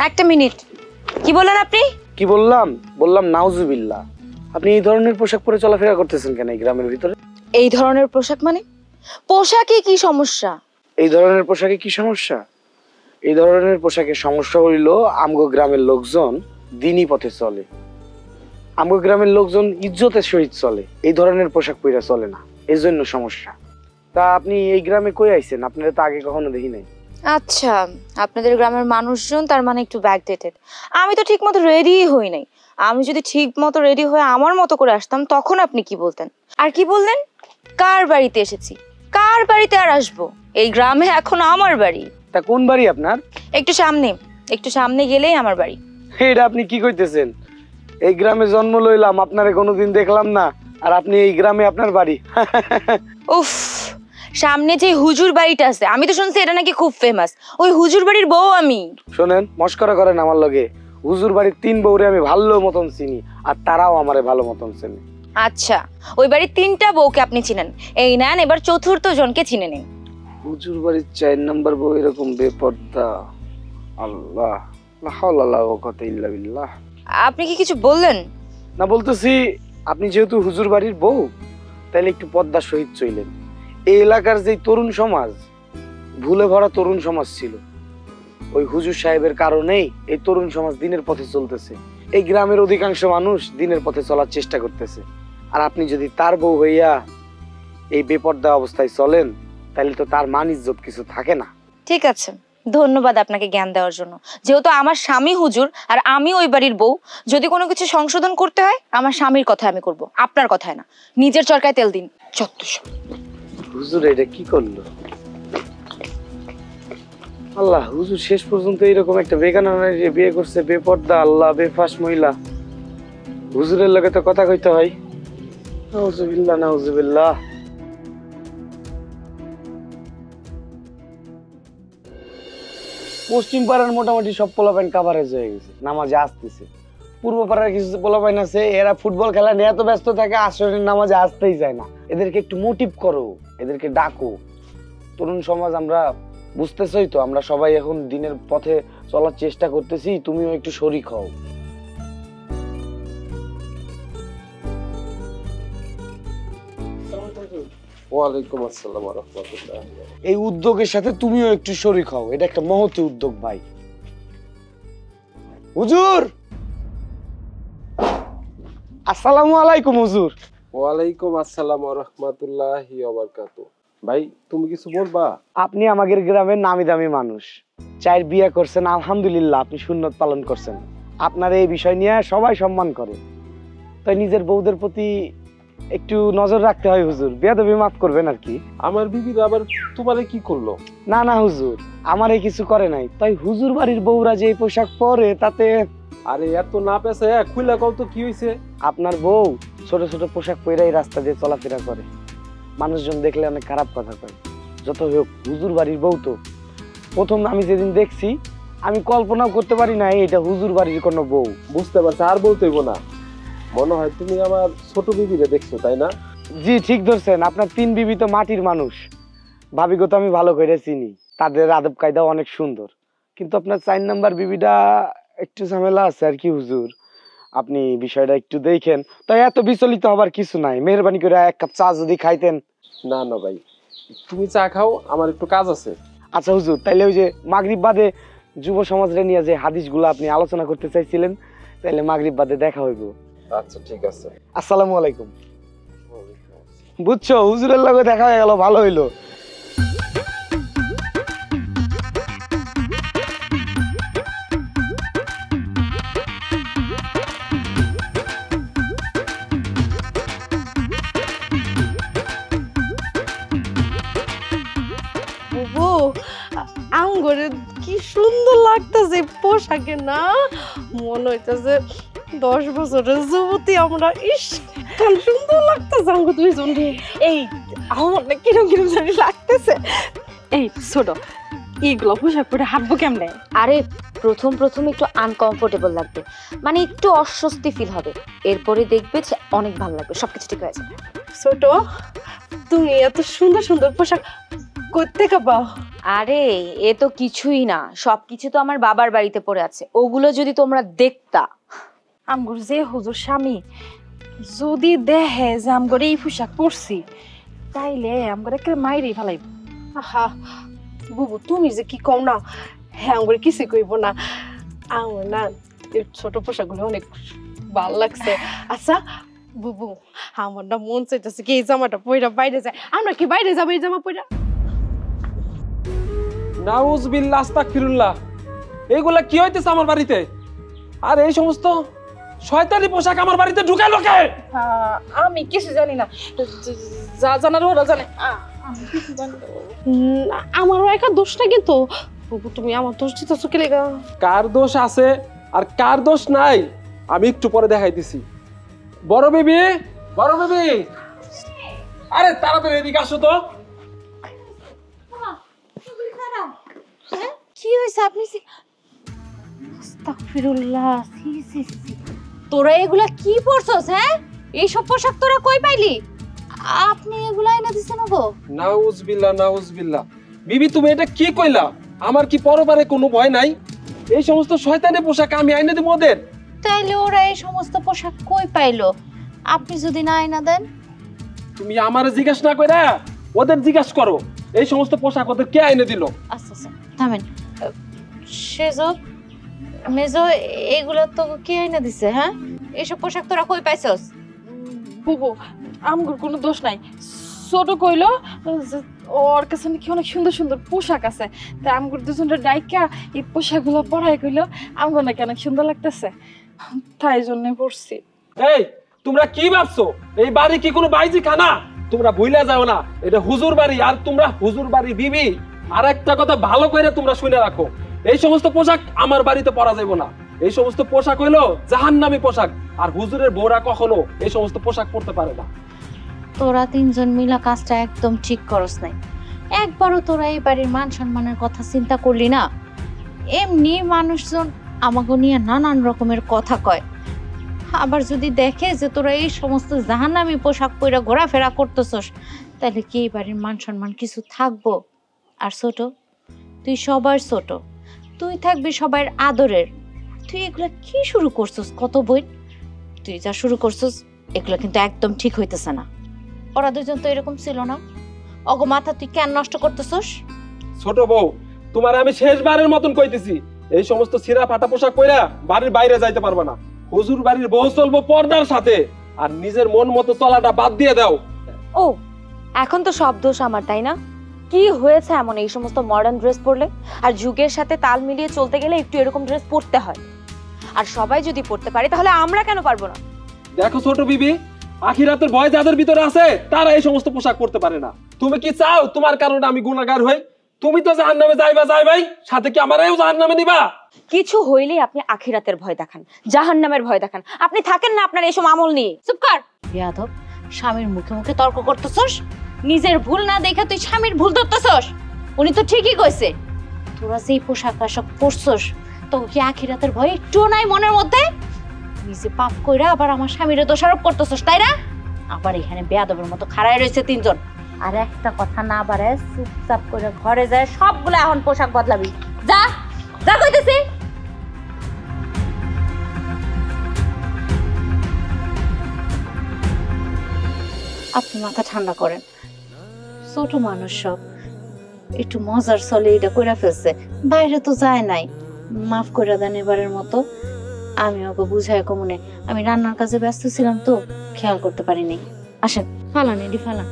একটা মিনিট, কি বললেন আপনি? কি বললাম? বললাম নাউজুবিল্লাহ। আপনি এই ধরনের পোশাক পরে চলাফেরা করতেছেন কেন এই গ্রামের ভিতরে? এই ধরনের পোশাক মানে? পোশাকে কি সমস্যা? এই ধরনের পোশাকে কি সমস্যা? এই ধরনের পোশাকের সমস্যা হইল আমগো গ্রামের লোকজন দিনী পথে চলে, আমগো গ্রামের লোকজন ইজ্জতের সহিত চলে, এই ধরনের পোশাক পরে চলে না, এই জন্য সমস্যা। তা আপনি এই গ্রামে কই আইছেন? আপনারা তো আগে কখনো দেখি নাই। আচ্ছা, আপনাদের গ্রামের মানুষজন তার মানে একটু ব্যাকডেটেড। আমি তো ঠিক মতো রেডি হই নাই। আমি যদি ঠিক মতো রেডি হয়ে আমার মতো করে আসতাম তখন আপনি কি বলতেন? আর কি বললেন? কার বাড়িতে এসেছি? কার বাড়িতে আর আসবো? এই গ্রামে এখন আমার বাড়ি। তা কোন বাড়ি আপনার? একটু সামনে গেলেই আমার বাড়ি। এটা আপনি কি কইতেছেন? এই গ্রামে জন্ম লইলাম, আপনারে কোনোদিন দেখলাম না, আর আপনি এই গ্রামে আপনার বাড়ি? উফ, সামনে যে হুজুর বাড়িটা আছে, আমি তো শুনছি এটা নাকি খুব ফেমাস। ওই হুজুর বাড়ির বউ আমি। শোনেন, মস্করা করেন আমার লগে। হুজুর বাড়ির 3 বউরে আমি ভালো মতন চিনি, আর তারাও আমারে ভালো মতন চিনি। আচ্ছা, ওই বাড়ির 3টা বউকে আপনি চিনেন, এই নেন এবার 4র্থ জনকে চিনে নিন। হুজুর বাড়ির 4 নম্বর বউ এরকম বেপর্দা? আল্লাহ, লা হাওলা লা কুওয়াতা ইল্লা বিল্লাহ। আপনি কি কিছু বললেন? না, বলতেছি আপনি যেহেতু হুজুর বাড়ির বউ, তাহলে একটু পর্দার সহিত চইলেন। এই এলাকার যে তরুণ সমাজ, ভুলে ভরা তরুণ সমাজ ছিল, ওই হুজুর সাহেবের কারণেই এই তরুণ সমাজ দিনের পথে চলতেছে। এই গ্রামের অধিকাংশ মানুষ দিনের পথে চলার চেষ্টা করতেছে। আর আপনি যদি তার বউ হইয়া এই বেপর্দা অবস্থায় চলেন, তাহলে তো তার মান ইজ্জত কিছু থাকে না। ঠিক আছে, ধন্যবাদ আপনাকে জ্ঞান দেওয়ার জন্য। যেহেতু আমার স্বামী হুজুর আর আমি ওই বাড়ির বউ, যদি কোনো কিছু সংশোধন করতে হয় আমার স্বামীর কথা আমি করব, আপনার কথায় না। নিজের চরকায় তেল দিন। চত্বর হুজুর এটা কি করলো? আল্লাহ, হুজুর শেষ পর্যন্ত এইরকম একটা বেগানা নারীকে বিয়ে করছে, বেপর্দা, আল্লাহ, বেফাস মহিলা। হুজুরের লগে তো কথা কইতে হয়। নাউজুবিল্লাহ, নাউজুবিল্লাহ। পশ্চিম পাড়ার মোটামুটি সব পোলাপাইন কাভারেজ হয়ে গেছে, নামাজে আসতেছে। পূর্ব পাড়ার কিছু পোলাপাইন আছে, এরা ফুটবল খেলা নিয়ে এত ব্যস্ত থাকে আসরের নামাজে আসতেই যায় না। এদেরকে একটু মোটিভ করো, এদেরকে ডাকো। তরুণ সমাজ আমরা বুঝতেছই তো, আমরা সবাই এখন দিনের পথে চলার চেষ্টা করতেছি, তুমিও একটু শরীক হও। ওয়ালাইকুম আসসালাম ওয়া রাহমাতুল্লাহ। এই উদ্যোগের সাথে তুমিও একটু শরীক হও, এটা একটা মহৎ উদ্যোগ ভাই। হুজুর, আসসালামু আলাইকুম হুজুর। ওয়ালাইকুম আসসালাম ওয়া রাহমাতুল্লাহি ওয়া বারাকাতুহু। ভাই তুমি কিছু বলবা? আপনি আমাদের গ্রামের নামি দামি মানুষ, চার বিয়ে করছেন, আলহামদুলিল্লাহ আপনি সুন্নত পালন করছেন। আপনার এই বিষয় নিয়ে সবাই সম্মান করে, তাই নিজের বউদের প্রতি একটু নজর রাখতে হয় হুজুর। বেয়াদবি মাফ করবেন আর কি। আমার বিবির আবার তোমারে কি করলো? না না হুজুর, আমারে কিছু করে নাই, তাই হুজুর বাড়ির বউরা যে পোশাক পরে তাতে। আরে এত না পেছে খুইলা কল তো কি হইছে? আপনার বউ ছোট ছোট পোশাক পরেই রাস্তা দিয়ে চলাফেরা করে, মানুষজন দেখলে অনেক খারাপ কথা কয়। যত হোক হুজুর বাড়ির বউ তো। প্রথম আমি যেদিন দেখছি আমি কল্পনাও করতে পারি না এটা হুজুর বাড়ির কোনো বউ। বুঝতে পারছি, আর বলতে হইব না। মনে হয় তুমি আমার ছোট বিবিরে দেখছো, তাই না? জি ঠিক ধরছেন, আপনার তিন বিবি তো মাটির মানুষ, ভাবিকে তো আমি ভালো করে চিনি, তাদের আদব কায়দা অনেক সুন্দর। কিন্তু আপনার 4 নাম্বার বিবিটা একটু ঝামেলা আছে আর কি হুজুর। আপনি বিষয়টা একটু দেখেন। তাই এত বিচলিত হবার কিছু নাই, মেহরবানি করে 1 কাপ চা যদি খাইতেন। না না ভাই, তুমি চা খাও, আমার একটু কাজ আছে। আচ্ছা হুজুর, তাইলে ওই যে মাগরিব বাদে যুব সমাজরে নিয়ে যে হাদিসগুলো আপনি আলোচনা করতে চাইছিলেন, তাইলে মাগরিব বাদে দেখা হইব। আচ্ছা ঠিক আছে। আসসালামু আলাইকুম। বুঝছো, হুজুরের লগে দেখা হয়ে গেল, ভালো হইলো। বুবু, আঙ্গরে কি সুন্দর লাগতেছে পোশাকে না, মনে হইতেছে 10 বছরের যুবতী আমরা। ইস কেন সুন্দর লাগতেছে আঙ্গ দুইজন রে। এই আমার না কিরম কিরম জানি লাগতেছে। এই ছোট, এইগুলো পোশাক পরে হাঁটবো কেমনে? আরে প্রথম প্রথম একটু আনকমফোর্টেবল লাগবে, মানে একটু অস্বস্তি ফিল হবে, এরপরে দেখবে যে অনেক ভালো লাগবে, সবকিছু ঠিক হয়ে যাবে। ছোট, তুমি এত সুন্দর সুন্দর পোশাক কোত্থেকে পাও? আরে এ তো কিছুই না, সবকিছু তো আমার বাবার বাড়িতে পড়ে আছে, ওগুলো যদি তোমরা দেখতা। আমগর যে হুজুর স্বামী যদি দেখে যে আমগর এই পোশাক পরছি, তাইলে আমগর একটা মাইরেই ফেলাইব। আহা বুবু, তুমি যে কি কও না, হ্যাঁ আমার কিছু কইব না। আমার না এই ছোট পোশাকগুলো অনেক ভালো লাগছে। আচ্ছা বুবু, আমার না মন চাইতেছে কি এই জামাটা পইরা বাইরে যায়। আমরা কি বাইরে যাবো এই জামা পইরা? নাউজুবিল্লাহ, আস্তাগফিরুল্লাহ। এইগুলা কি হইতেছে আমার বাড়িতে? আর এই সমস্ত শয়তানি পোশাক আমার বাড়িতে ঢুকালো কে? আমি কিছু জানি না, যা জানার ওরা জানে। আমি কিছু জানি না। আমারও একা দোষ না কিন্তু। বুবু তুমি আমার দোষ দিতেছো কি লাগা? কার দোষ আছে আর কার দোষ নাই আমি একটু পরে দেখাইতেছি। বড় বেবি, বড় বেবি, আরে তাড়াতাড়ি এদিকে আসো তো। কি হয়েছে? আপনি আস্তাগফিরুল্লাহ, তোরা এগুলা কি পরছস? হ্যাঁ, এইসব পোশাক তোরা কই পাইলি? আপনি এগুলা এনে দিছেন গো? নাউজুবিল্লাহ, নাউজুবিল্লাহ। বিবি তুমি এটা কি কইলা? আমার কি পরবারে কোনো ভয় নাই? এই সমস্ত শয়তানি পোশাক আমি আইনে দেব ওদের? তাইলে ওরা এই সমস্ত পোশাক কই পাইলো? আপনি যদি না এনে দেন? তুমি আমারে জিজ্ঞেস না কইরা ওদের জিজ্ঞেস করো, এই সমস্ত পোশাক ওদের কে আইনে দিল? আচ্ছা আচ্ছা থামেন। সেজো মেজো, এগুলা তো কে এনে দিছে? হ্যাঁ, এইসব পোশাক তোরা কই পাইছস? বুবু আমগর কোনো দোষ নাই। ছোট কইলো যে ওর কাছে নাকি অনেক সুন্দর সুন্দর পোশাক আছে, তাই আমগর দুজনের ডাইকা এই পোশাকগুলো পরাই কইলো আমগর নাকি অনেক সুন্দর লাগতেছে, তাই জন্য পরছি। এই তোমরা কি ভাবছো এই বাড়ি কি কোনো বাইজি খানা? তোমরা ভুলে যাও না, এটা হুজুর বাড়ি, আর তোমরা হুজুর বাড়ি বিবি। আর একটা কথা ভালো করে তোমরা শুনে রাখো, এই সমস্ত পোশাক আমার বাড়িতে পরা যাবে না। এই সমস্ত পোশাক হইলো জাহান্নামী পোশাক, আর হুজুরের বউরা কখনো এই সমস্ত পোশাক পরতে পারে না। তোরা তিনজন মিলা কাজটা একদম ঠিক করস নাই। একবারও তোরা এই বাড়ির মান সম্মানের কথা চিন্তা করলি না? এমনি মানুষজন আমাকে নিয়ে নানান রকমের কথা কয়, আবার যদি দেখে যে তোরা এই সমস্ত জাহান্নামী পোশাক পরে ঘোরাফেরা করতেছস, তাহলে কি এই বাড়ির মান সম্মান কিছু থাকবো? আর ছোট, তুই সবার ছোট, তুই থাকবি সবার আদরের। তুই এগুলা কি শুরু করছস? কত বই তুই যা শুরু করছস, এগুলো কিন্তু একদম ঠিক হইতেছে না। ওরা দুজন তো এরকম ছিল না। অগো মাথা তুই কেন নষ্ট করতেছস? ছোট বউ, তোমার আমি শেষবারের মতন কইতেছি, এই সমস্ত ছিঁড়া ফাটা পোশাক পইরা বাড়ির বাইরে যাইতে পারবে না। হুজুর বাড়ির বউ চলবো পর্দার সাথে, আর নিজের মন মতো চলাটা বাদ দিয়ে দাও। ও এখন তো সব দোষ আমার, তাই না? কি হয়েছে এমন এই সমস্ত মডার্ন ড্রেস পরলে? আর যুগের সাথে তাল মিলিয়ে চলতে গেলে একটু এরকম ড্রেস পরতে হয়। আর সবাই যদি পরতে পারে তাহলে আমরা কেন পারবো না? দেখো ছোট বিবি, আখিরাতের ভয় যাদের ভিতরে আছে তারা এই সমস্ত পোশাক পরতে পারে না। তুমি কি চাও তোমার কারণে আমি গুনাহগার হই? তুমি তো জাহান্নামে যাইবাই, সাথে কি আমারও জাহান্নামে নিবা? কিছু হইলেই আপনি আখিরাতের ভয় দেখান, জাহান্নামের ভয় দেখান। আপনি থাকেন না আপনার এইসব আমল নিয়ে। চুপ কর বেয়াদব, স্বামীর মুখে মুখে তর্ক করতেছস। নিজের ভুল না দেখা তুই স্বামীর ভুল ধরতেছস। উনি তো ঠিকই কইছে, তোরা যেই পোশাক আশাক পরছস তো কি আখিরাতের ভয় একটুও নাই মনের মধ্যে? নিজে পাপ কইরা আবার আমার স্বামীরে দোষারোপ করতেছস, তাই না? আবার এখানে বেয়াদবের মতো খাড়ায় রয়েছে তিনজন। আর একটা কথা না বাড়ায় চুপচাপ করে ঘরে যায় সবগুলো এখন পোশাক বদলাবি। যা যা কইতেছি। আপনি মাথা ঠান্ডা করেন, ছোট মানুষ সব একটু মজার চলে এটা কইরা ফেলছে, বাইরে তো যায় নাই। মাফ করে দেন এবারের মতো। আমি ওকে বুঝাই কমনে, আমি রান্নার কাজে ব্যস্ত ছিলাম তো খেয়াল করতে পারিনি। আসেন ফালান, এডি ফালান,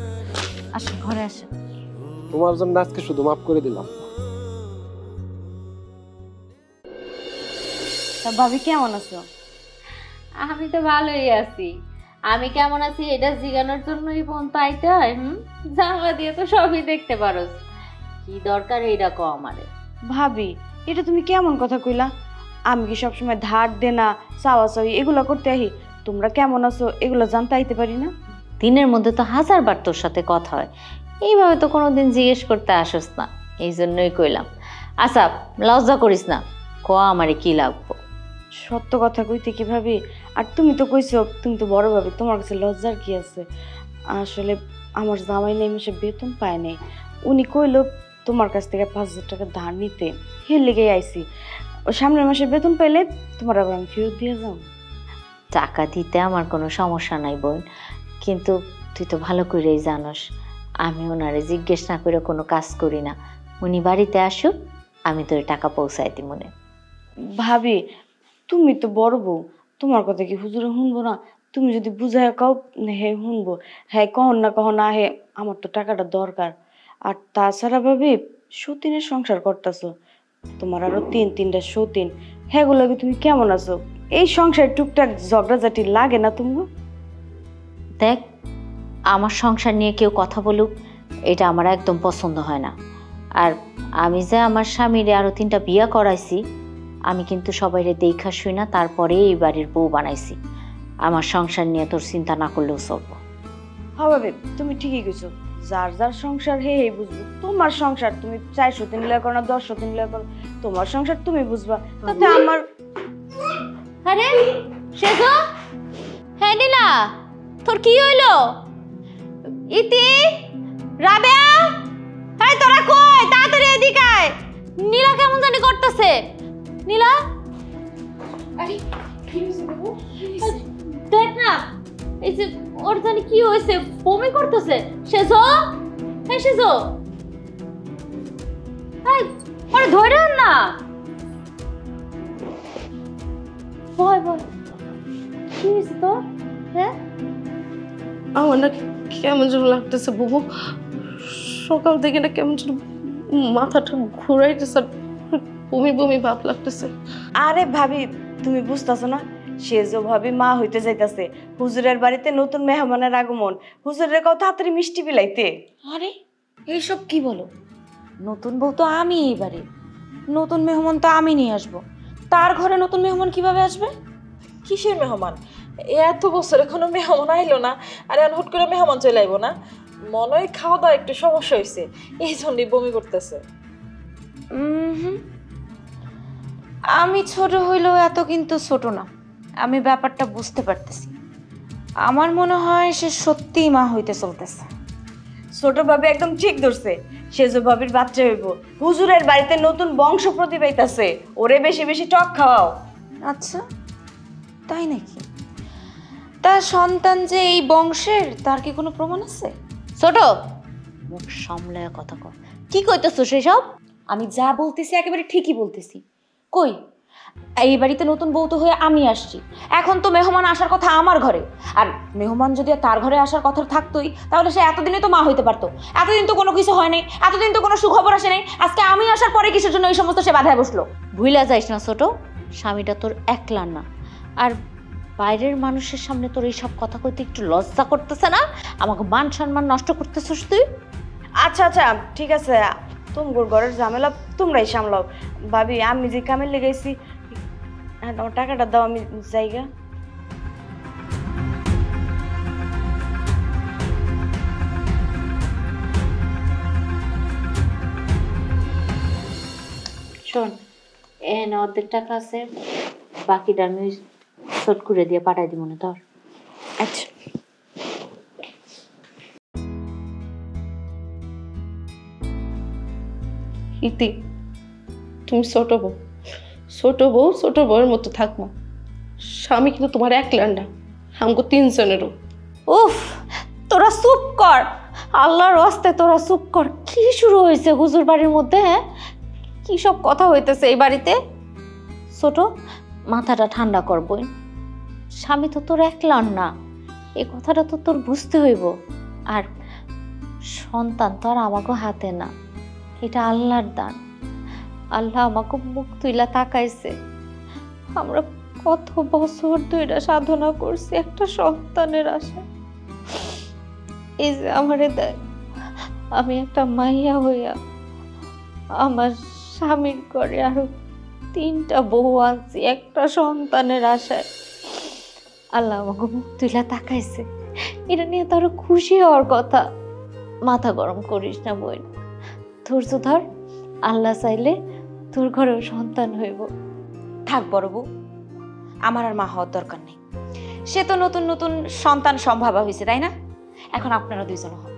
আসেন ঘরে আসেন। তোমার জন্য আজকে শুধু মাফ করে দিলাম। তা ভাবি কেমন আছো? আমি তো ভালোই আছি। আমি কেমন আছি এটা জিজ্ঞানোর জন্যই ফোন তো আইতে হয়। জানলা দিয়ে তো সবই দেখতে পারো। কি দরকার এইটা কো আমারে? ভাবি এটা তুমি কেমন কথা কইলা? আমি কি সবসময় ধার দেনা চাওয়াচাওয়ি এগুলো করতে আহি? তোমরা কেমন আছো এগুলো জানতে আইতে পারি না? দিনের মধ্যে তো 1000 বার তোর সাথে কথা হয়, এইভাবে তো কোনোদিন জিজ্ঞেস করতে আসস না, এই জন্যই কইলাম। আচ্ছা লজ্জা করিস না, ক আমারে কি লাগবো? সত্য কথা কইতে কি ভাবি? আর তুমি তো কইছো তুমি তো বড় ভাবি, তোমার কাছে লজ্জার কি আছে? আসলে আমার জামাই নেই মাসে বেতন পায় নাই, উনি কইলো তোমার কাছ থেকে 5000 টাকা ধার নিতে, এর লেগেই আইছি। সামনের মাসে বেতন পাইলে তোমার আবার আমি ফেরত দিয়ে যাও। টাকা দিতে আমার কোনো সমস্যা নাই বোন, কিন্তু তুই তো ভালো করেই জানোস আমি ওনারে জিজ্ঞেস না করে কোনো কাজ করি না। উনি বাড়িতে আসুক, আমি তোর টাকা পৌঁছাই দিই মনে। ভাবি তুমি তো বড় বউ, তোমার কথা কি হুজুরে শুনবো না? তুমি যদি বুঝায় কও হে শুনবো, হ্যাঁ কহন না কহ না হে, আমার তো টাকাটা দরকার। আর তাছাড়া ভাবি সতীনের সংসার করতেছো, তোমার আরো তিনটা সতীন, হ্যাঁগুলো তুমি কেমন আছো? এই সংসার টুকটাক ঝগড়াঝাটি লাগে না তুমি? দেখ, আমার সংসার নিয়ে কেউ কথা বলুক এটা আমার একদম পছন্দ হয় না। আর আমি যে আমার স্বামীরে আরো 3টা বিয়া করাইছি, আমি কিন্তু সবাইরে দেখা শুই না তারপরে এই বাড়ির বউ বানাইছি। আমার সংসার নিয়ে তোর চিন্তা না করলেও চলবো। হ্যাঁ ভাবি তুমি ঠিকই কইছো, যার যার সংসার হে হে বুঝবো। তোমার সংসার তুমি 4 সতীন লিয়া করো না 10 সতীন লিয়া করো, তোমার সংসার তুমি বুঝবা, তাতে আমার। আরে শেখো, হ্যাঁ নীলা তোর কি হইলো? ইতি, রাবেয়া, এই তোরা কই? তাড়াতাড়ি এদিকে আয়। নীলা কেমন জানি করতেছে। নীলা, আরে কি হইছে বাবু? দেখ না, এই যে ওর জানি কি হইছে, বমি করতেছে। শেজো, এই শেজো, এই ওরে ধরে আন না। ভয় ভয়, কি হয়েছে তো? হ্যাঁ আমার না কেমন যেন লাগতেছে বুবু, সকাল থেকে না কেমন যেন মাথাটা ঘুরাইতেছে, বমি বমি ভাব লাগতেছে। আরে ভাবি তুমি বুঝতেছো না, সে যে ভাবি মা হইতে যাইতাছে, হুজুরের বাড়িতে নতুন মেহমানের আগমন, হুজুরের কত তাড়াতাড়ি মিষ্টি বিলাইতে। আরে এইসব কি বলো? নতুন বউ তো আমি এইবারে, নতুন মেহমান তো আমি নিয়ে আসবো, তার ঘরে নতুন মেহমান কিভাবে আসবে? কিসের মেহমান? এত বছর এখনো মেহমান আইলো না, আর এখন হুট করে মেহমান চলে আইবো না? মনে হয় খাওয়া দাওয়া একটু সমস্যা হয়েছে, এই জন্যই বমি করতেছে। আমি ছোট হইলেও এত কিন্তু ছোট না, আমি ব্যাপারটা বুঝতে পারতেছি। আমার মনে হয় সে সত্যিই মা হইতে চলতেছে। ছোট ভাবি একদম ঠিক ধরছে, সেজো ভাবির বাচ্চা হইব, হুজুরের বাড়িতে নতুন বংশ প্রতিপাইতাছে, ওরে বেশি বেশি টক খাওয়াও। আচ্ছা তাই নাকি? তার সন্তান যে এই বংশের, তার কি কোনো প্রমাণ আছে? ছোট, মুখ সামলায় কথা কর। কি কইতেছো সেসব? আমি যা বলতেছি একেবারে ঠিকই বলতেছি। কই, এই বাড়িতে নতুন বউ তো হয়ে আমি আসছি, এখন তো মেহমান আসার কথা আমার ঘরে। আর মেহমান যদি তার ঘরে আসার কথা থাকতোই তাহলে সে এতদিনে তো মা হইতে পারতো। এতদিন তো কোনো কিছু হয় নাই, এতদিন তো কোনো সুখবর আসে নাই, আজকে আমি আসার পরে কিসের জন্য এই সমস্ত সে বাধায় বসলো? ভুইলা যাইস না ছোট, স্বামীটা তোর একলা না। আর বাইরের মানুষের সামনে তোর এইসব কথা কইতে একটু লজ্জা করতেছে না? আমাকে মান সম্মান নষ্ট করতেছিস তুই। আচ্ছা আচ্ছা ঠিক আছে, তোমার ঘরের ঝামেলা তোমরাই সামলাও। ভাবি আমি যে কামে লেগেছি, আমার টাকাটা দাও, আমি জায়গা। শোন, এনে অর্ধেক টাকা আছে, বাকিটা আমি শর্ট করে দিয়ে পাঠাই দিব না তোর। আচ্ছা ইতি, তুমি ছোট বউ, ছোট বউয়ের মতো থাকবো। স্বামী কিন্তু তোমার একলা না, আমাকে 3 জনেরও। উফ, তোরা চুপ কর, আল্লাহর রাস্তায় তোরা চুপ কর। কি শুরু হয়েছে হুজুর বাড়ির মধ্যে? হ্যাঁ, কি সব কথা হইতেছে এই বাড়িতে? ছোট, মাথাটা ঠান্ডা কর বোন। স্বামী তো তোর একলা না, এই কথাটা তো তোর বুঝতে হইব। আর সন্তান তো আর আমাকে হাতে না, এটা আল্লাহর দান। আল্লাহ আমাকে মুখ তুইলা তাকাইছে। আমরা কত বছর ধরে সাধনা করছি একটা সন্তানের আশা। এই যে আমারে দেয়, আমি একটা মাইয়া হইয়া আমার স্বামীর ঘরে আরো 3টা বউ আনছি একটা সন্তানের আশায়। আল্লাহ আমাকে মুখ তুইলা তাকাইছে, এটা নিয়ে তো আরো খুশি হওয়ার কথা। মাথা গরম করিস না বোন, ধৈর্য ধর। আল্লাহ চাইলে তোর ঘরেও সন্তান হইব। থাক বড় বউ, আমার আর মা হওয়ার দরকার নেই। সে তো নতুন নতুন সন্তান সম্ভাবা হয়েছে, তাই না? এখন আপনারা 2 জন হন,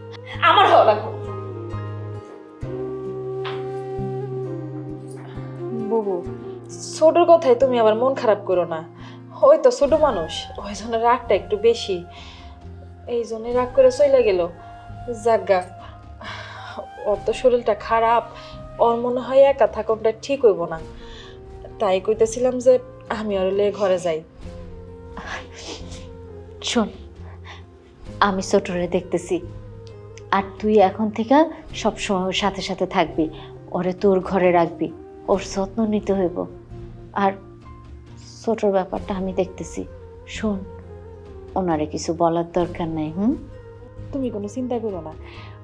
আমার হওয়া লাগবে। বুবু, ছোটর কথায় তুমি আবার মন খারাপ করো না। ওই তো ছোট মানুষ, ওই জন্য রাগটা একটু বেশি, এই জন্য রাগ করে চলে গেল। জাগা, ওর তো শরীরটা খারাপ, ওর মনে হয় একা থাকাটা ঠিক হইব না, তাই কইতেছিলাম যে আমি ওর লিয়ে ঘরে যাই। শোন, আমি ছোটরে দেখতেছি, আর তুই এখন থেকে সবসময় ওর সাথে সাথে থাকবি, ওরে তোর ঘরে রাখবি, ওর যত্ন নিতে হইব। আর ছোটর ব্যাপারটা আমি দেখতেছি। শোন, ওনারে কিছু বলার দরকার নাই। তুমি কোনো চিন্তা করো না,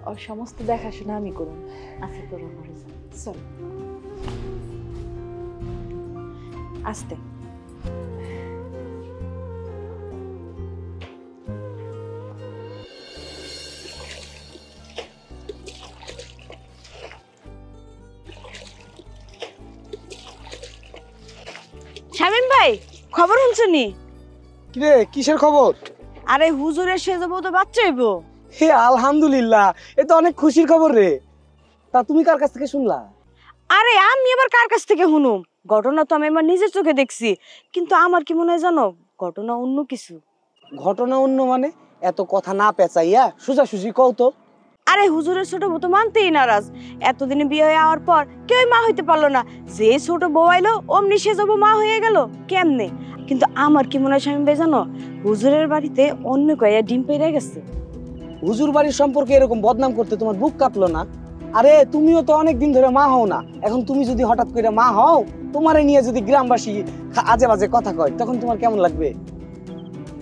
ওর সমস্ত দেখাশোনা আমি করুন। আচ্ছা, তোর ঘরে যা। চল আস্তে। শামিম ভাই, খবর শুনছনি? কিরে, কিসের খবর? আরে হুজুরের সেজে বউ তো বাচ্চা হইব। হে আলহামদুলিল্লাহ, এ তো অনেক খুশির খবর রে। তা তুমি কার কাছ থেকে শুনলা? আরে আমি আবার কার কাছ থেকে শুনুম? ঘটনা তো আমি আমার নিজের চোখে দেখছি, কিন্তু আমার কি মনে হয় জানো, ঘটনা অন্য কিছু। ঘটনা অন্য মানে? এত কথা না পেঁচাইয়া সোজাসুজি কও তো। আরে হুজুরের ছোট বউ তো মানতেই নারাজ। এতদিনে বিয়ে হয়ে যাওয়ার পর কেউই মা হইতে পারলো না। যে ছোট বউ আইলো অমনি সে যাবো মা হয়ে গেল কেমনে? কিন্তু আমার কি মনে হয় শামিম ভাই জানো, হুজুরের বাড়িতে অন্য কয়েকটা ডিম পেয়ে গেছে। হুজুর বাড়ির সম্পর্কে এরকম বদনাম করতে তোমার বুক কাঁপলো না? আরে তুমিও তো অনেক দিন ধরে মা হও না, এখন তুমি যদি হঠাৎ করে মা হও, তোমারে নিয়ে যদি গ্রামবাসী আজে বাজে কথা কয়, তখন তোমার কেমন লাগবে?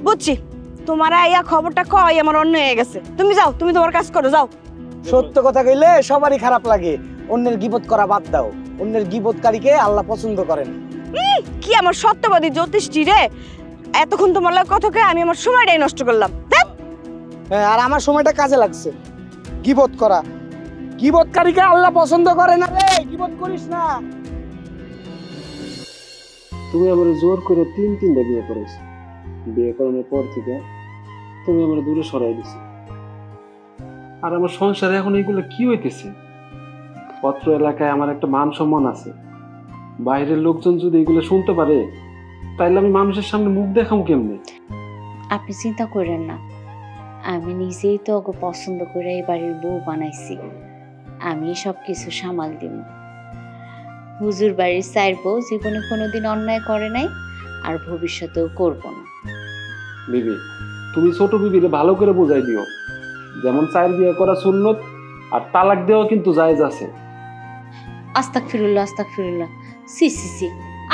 বুঝছি, তোমার আইয়া খবরটা কয় আমার অন্য হয়ে গেছে। তুমি যাও, তুমি তোমার কাজ করো, যাও। সত্য কথা কইলে সবারই খারাপ লাগে, অন্যের গীবত করা বাদ দাও। অন্যের গীবতকারীকে আল্লাহ পছন্দ করেন। কি আমার সত্যবাদী জ্যোতিষী রে, এতক্ষণ তোমার লাগে কথা কয়ে আমি আমার সময়টাই নষ্ট করলাম। হ্যাঁ, আর আমার সময়টা কাজে লাগছে। গীবত করা, গীবতকারীকে আল্লাহ পছন্দ করে না রে, গীবত করিস না। তুমি আমার জোর করে 3টা বিয়ে করেছো। বিয়ে করানোর পর থেকে তুমি আমার দূরে সরাই দিছো। আর আমার সংসারে এখন এইগুলো কি হইতেছে? পত্র এলাকায় আমার একটা মান সম্মান আছে, বাইরের লোকজন যদি এগুলো শুনতে পারে তাইলে আমি মানুষের সামনে মুখ দেখাবো কেমনে? আপনি চিন্তা করেন না, আমি নিজেই তো ওকে পছন্দ করে এই বাড়ির বউ বানাইছি, আমি সব কিছু সামাল দিব। হুজুর বাড়ির চাইর বউ জীবনে কোনোদিন অন্যায় করে নাই, আর ভবিষ্যতেও করব না। বিবি, তুমি ছোট বিবিরে ভালো করে বোঝাই দিও, যেমন চায়ের বিয়ে করা সুন্নত, আর তালাক দেওয়া কিন্তু জায়েজ আছে। আস্তাগফিরুল্লাহ, আস্তাগফিরুল্লাহ। সি সি সি,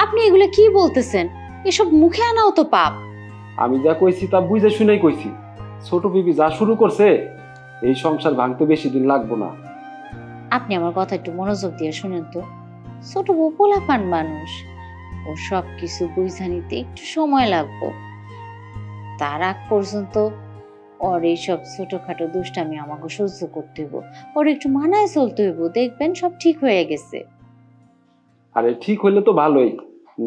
আপনি এগুলো কি বলতেছেন? এসব মুখে আনাও তো পাপ। আমি যা কইছি তা বুঝে শুনেই কইছি। ছোট বিবি যা শুরু করছে, এই সংসার ভাঙতে বেশি দিন লাগবো না। আপনি আমার কথা একটু মনোযোগ দিয়ে শুনেন তো। ছোট বউ পোলাপান মানুষ, ও সব কিছু বুঝা নিতে একটু সময় লাগবো। তার আগ পর্যন্ত ওর এইসব ছোটখাটো দুষ্টামি আমাকে সহ্য করতে হইব, ওর একটু মানায় চলতে হইব, দেখবেন সব ঠিক হয়ে গেছে। আরে ঠিক হইলে তো ভালোই,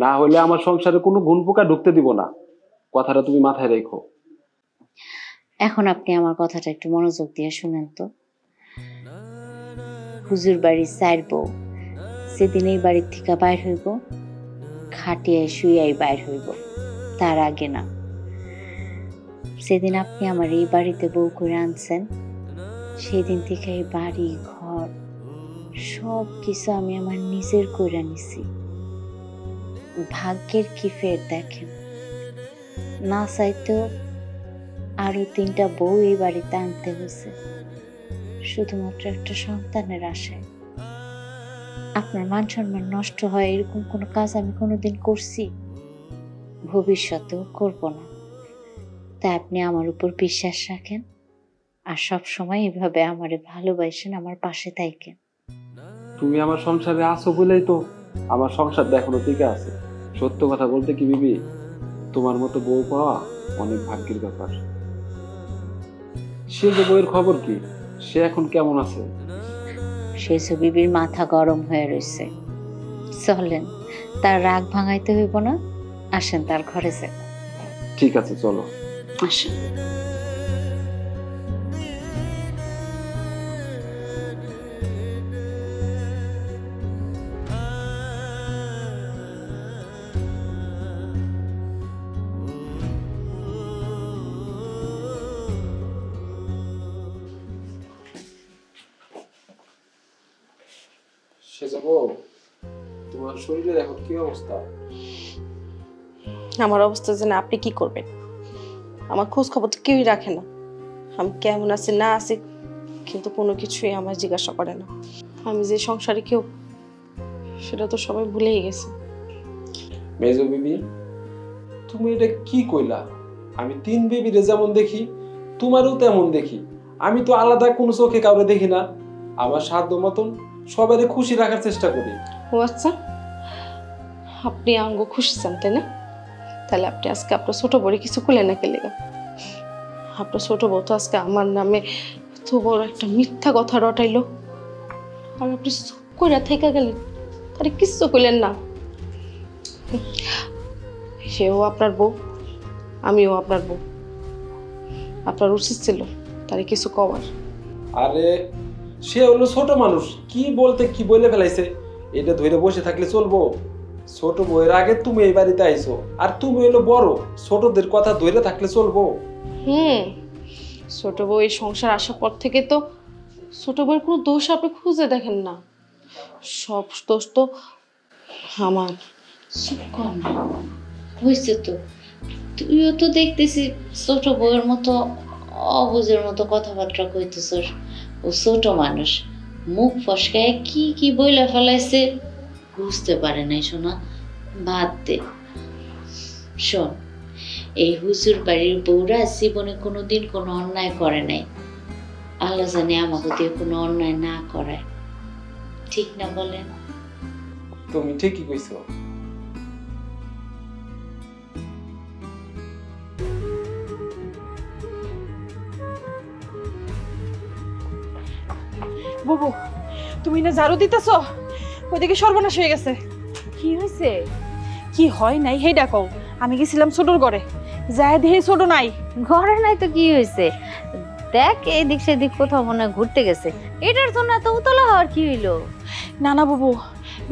না হইলে আমার সংসারে কোনো গুণ পোকা ঢুকতে দিব না, কথাটা তুমি মাথায় রেখো। এখন আপনি আমার কথাটা একটু মনোযোগ দিয়ে শুনেন তো। হুজুর বাড়ির চাইর বউ সেদিন এই বাড়ির থেকে বাইর হইব, খাটিয়ায় শুইয়াই বাইর হইব, তার আগে না। সেদিন আপনি আমার এই বাড়িতে বউ করে আনছেন, সেদিন থেকে এই বাড়ি ঘর সব কিছু আমি আমার নিজের করে নিছি। ভাগ্যের কি ফের দেখেন, না চাইতেও আরো 3টা বউ এই বাড়িতে আনতে হয়েছে, শুধুমাত্র একটা সন্তানের আশায়। আপনার মান সম্মান নষ্ট হয় এরকম কোনো কাজ আমি কোনোদিন করছি? ভবিষ্যতেও করব না। তাই আপনি আমার উপর বিশ্বাস রাখেন, আর সব সময় এভাবে আমারে ভালোবাসেন, আমার পাশে থাকেন। তুমি আমার সংসারে আছো বলেই তো আমার সংসারটা এখনো টিকে আছে। সত্য কথা বলতে কি বিবি, তোমার মতো বউ পাওয়া অনেক ভাগ্যের ব্যাপার। সে যে বউয়ের খবর কি, সে এখন কেমন আছে? সেই বিবির মাথা গরম হয়ে রয়েছে। চলেন, তার রাগ ভাঙাইতে হইব না, আসেন তার ঘরে যাই। ঠিক আছে, চলো। আসেন। সে যাবো, তোমার শরীরের এখন কি অবস্থা? আমার অবস্থা জেনে আপনি কি করবেন? আমার খোঁজ খবর তো কেউই রাখে না। আমি কেমন আছি না আছি কিন্তু কোনো কিছুই আমার জিজ্ঞাসা করে না। আমি যে সংসারে কেউ, সেটা তো সবাই ভুলেই গেছে। মেজো বিবি, তুমি এটা কি কইলা? আমি 3 বিবিরে যেমন দেখি, তোমারও তেমন দেখি। আমি তো আলাদা কোনো চোখে কাউরে দেখি না। আমার সাধ্য মতন সবারই খুশি রাখার চেষ্টা করি। ও আচ্ছা, আপনি আঙ্গ খুশি চান তাই না? তাহলে আপনি আজকে আপনার ছোট বড়ি কিছু খুলে না খেলে, আপনার ছোট বউ তো আজকে আমার নামে তো বড় একটা মিথ্যা কথা রটাইলো, আর আপনি চুপ করে থেকে গেলেন, তারে কিচ্ছু কইলেন না। সেও আপনার বউ, আমিও আপনার বউ, আপনার উচিত ছিল তারে কিছু কওয়ার। আরে সে হলো ছোট মানুষ, কি বলতে কি বলে ফেলাইছে, এটা ধরে বসে থাকলে চলবো? ছোট বউয়ের আগে তুমি এই বাড়িতে আইছো, আর তুমি হলো বড়, ছোটদের কথা ধরে থাকলে চলবো? ছোট বউ এই সংসার আসার পর থেকে তো ছোট বউয়ের কোনো দোষ আপনি খুঁজে দেখেন না, সব দোষ তো আমার। চুপ কর না, হয়েছে তো। তুইও তো দেখতেছি ছোট বউয়ের মতো অবুঝের মতো কথাবার্তা কইতেছস। ও ছোট মানুষ, মুখ ফসকায় কি কি বইলা ফেলাইছে বুঝতে পারে নাই। শোনা, বাদ দে। শোন, এই হুজুর বাড়ির বউরা জীবনে কোনোদিন কোনো অন্যায় করে নাই। আল্লাহ জানে আমাকে দিয়ে কোনো অন্যায় না করায়, ঠিক না বলেন? তুমি ঠিকই কইছো। বুবু, তুমি না ঝাড়ু দিতেছ, ওইদিকে সর্বনাশ হয়ে গেছে। কি হয়েছে? কি হয় নাই হে ডাকো। আমি গেছিলাম ছোটর ঘরে, যায় দেখি ছোট নাই। ঘরে নাই তো কি হয়েছে? দেখ, এদিক সেদিক কোথাও মনে হয় ঘুরতে গেছে। এটার জন্য এত উতলা হওয়ার কি হইলো? না না বুবু,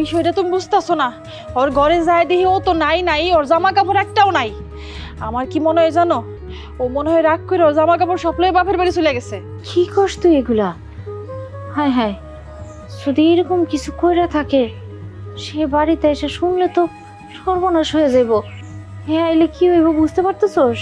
বিষয়টা তুমি বুঝতেছো না। ওর ঘরে যায় দেখি ও তো নাই, ওর জামা কাপড় একটাও নাই। আমার কি মনে হয় জানো, ও ও মনে হয় রাগ করে ওর জামা কাপড় সব লয়ে বাপের বাড়ি চলে গেছে। কি করছ তুই এগুলা? হায় হায়, যদি এরকম কিছু কইরা থাকে সে বাড়িতে এসে শুনলে তো সর্বনাশ হয়ে যাইব। হ্যাঁ, এলে কি হইব বুঝতে পারতেছস?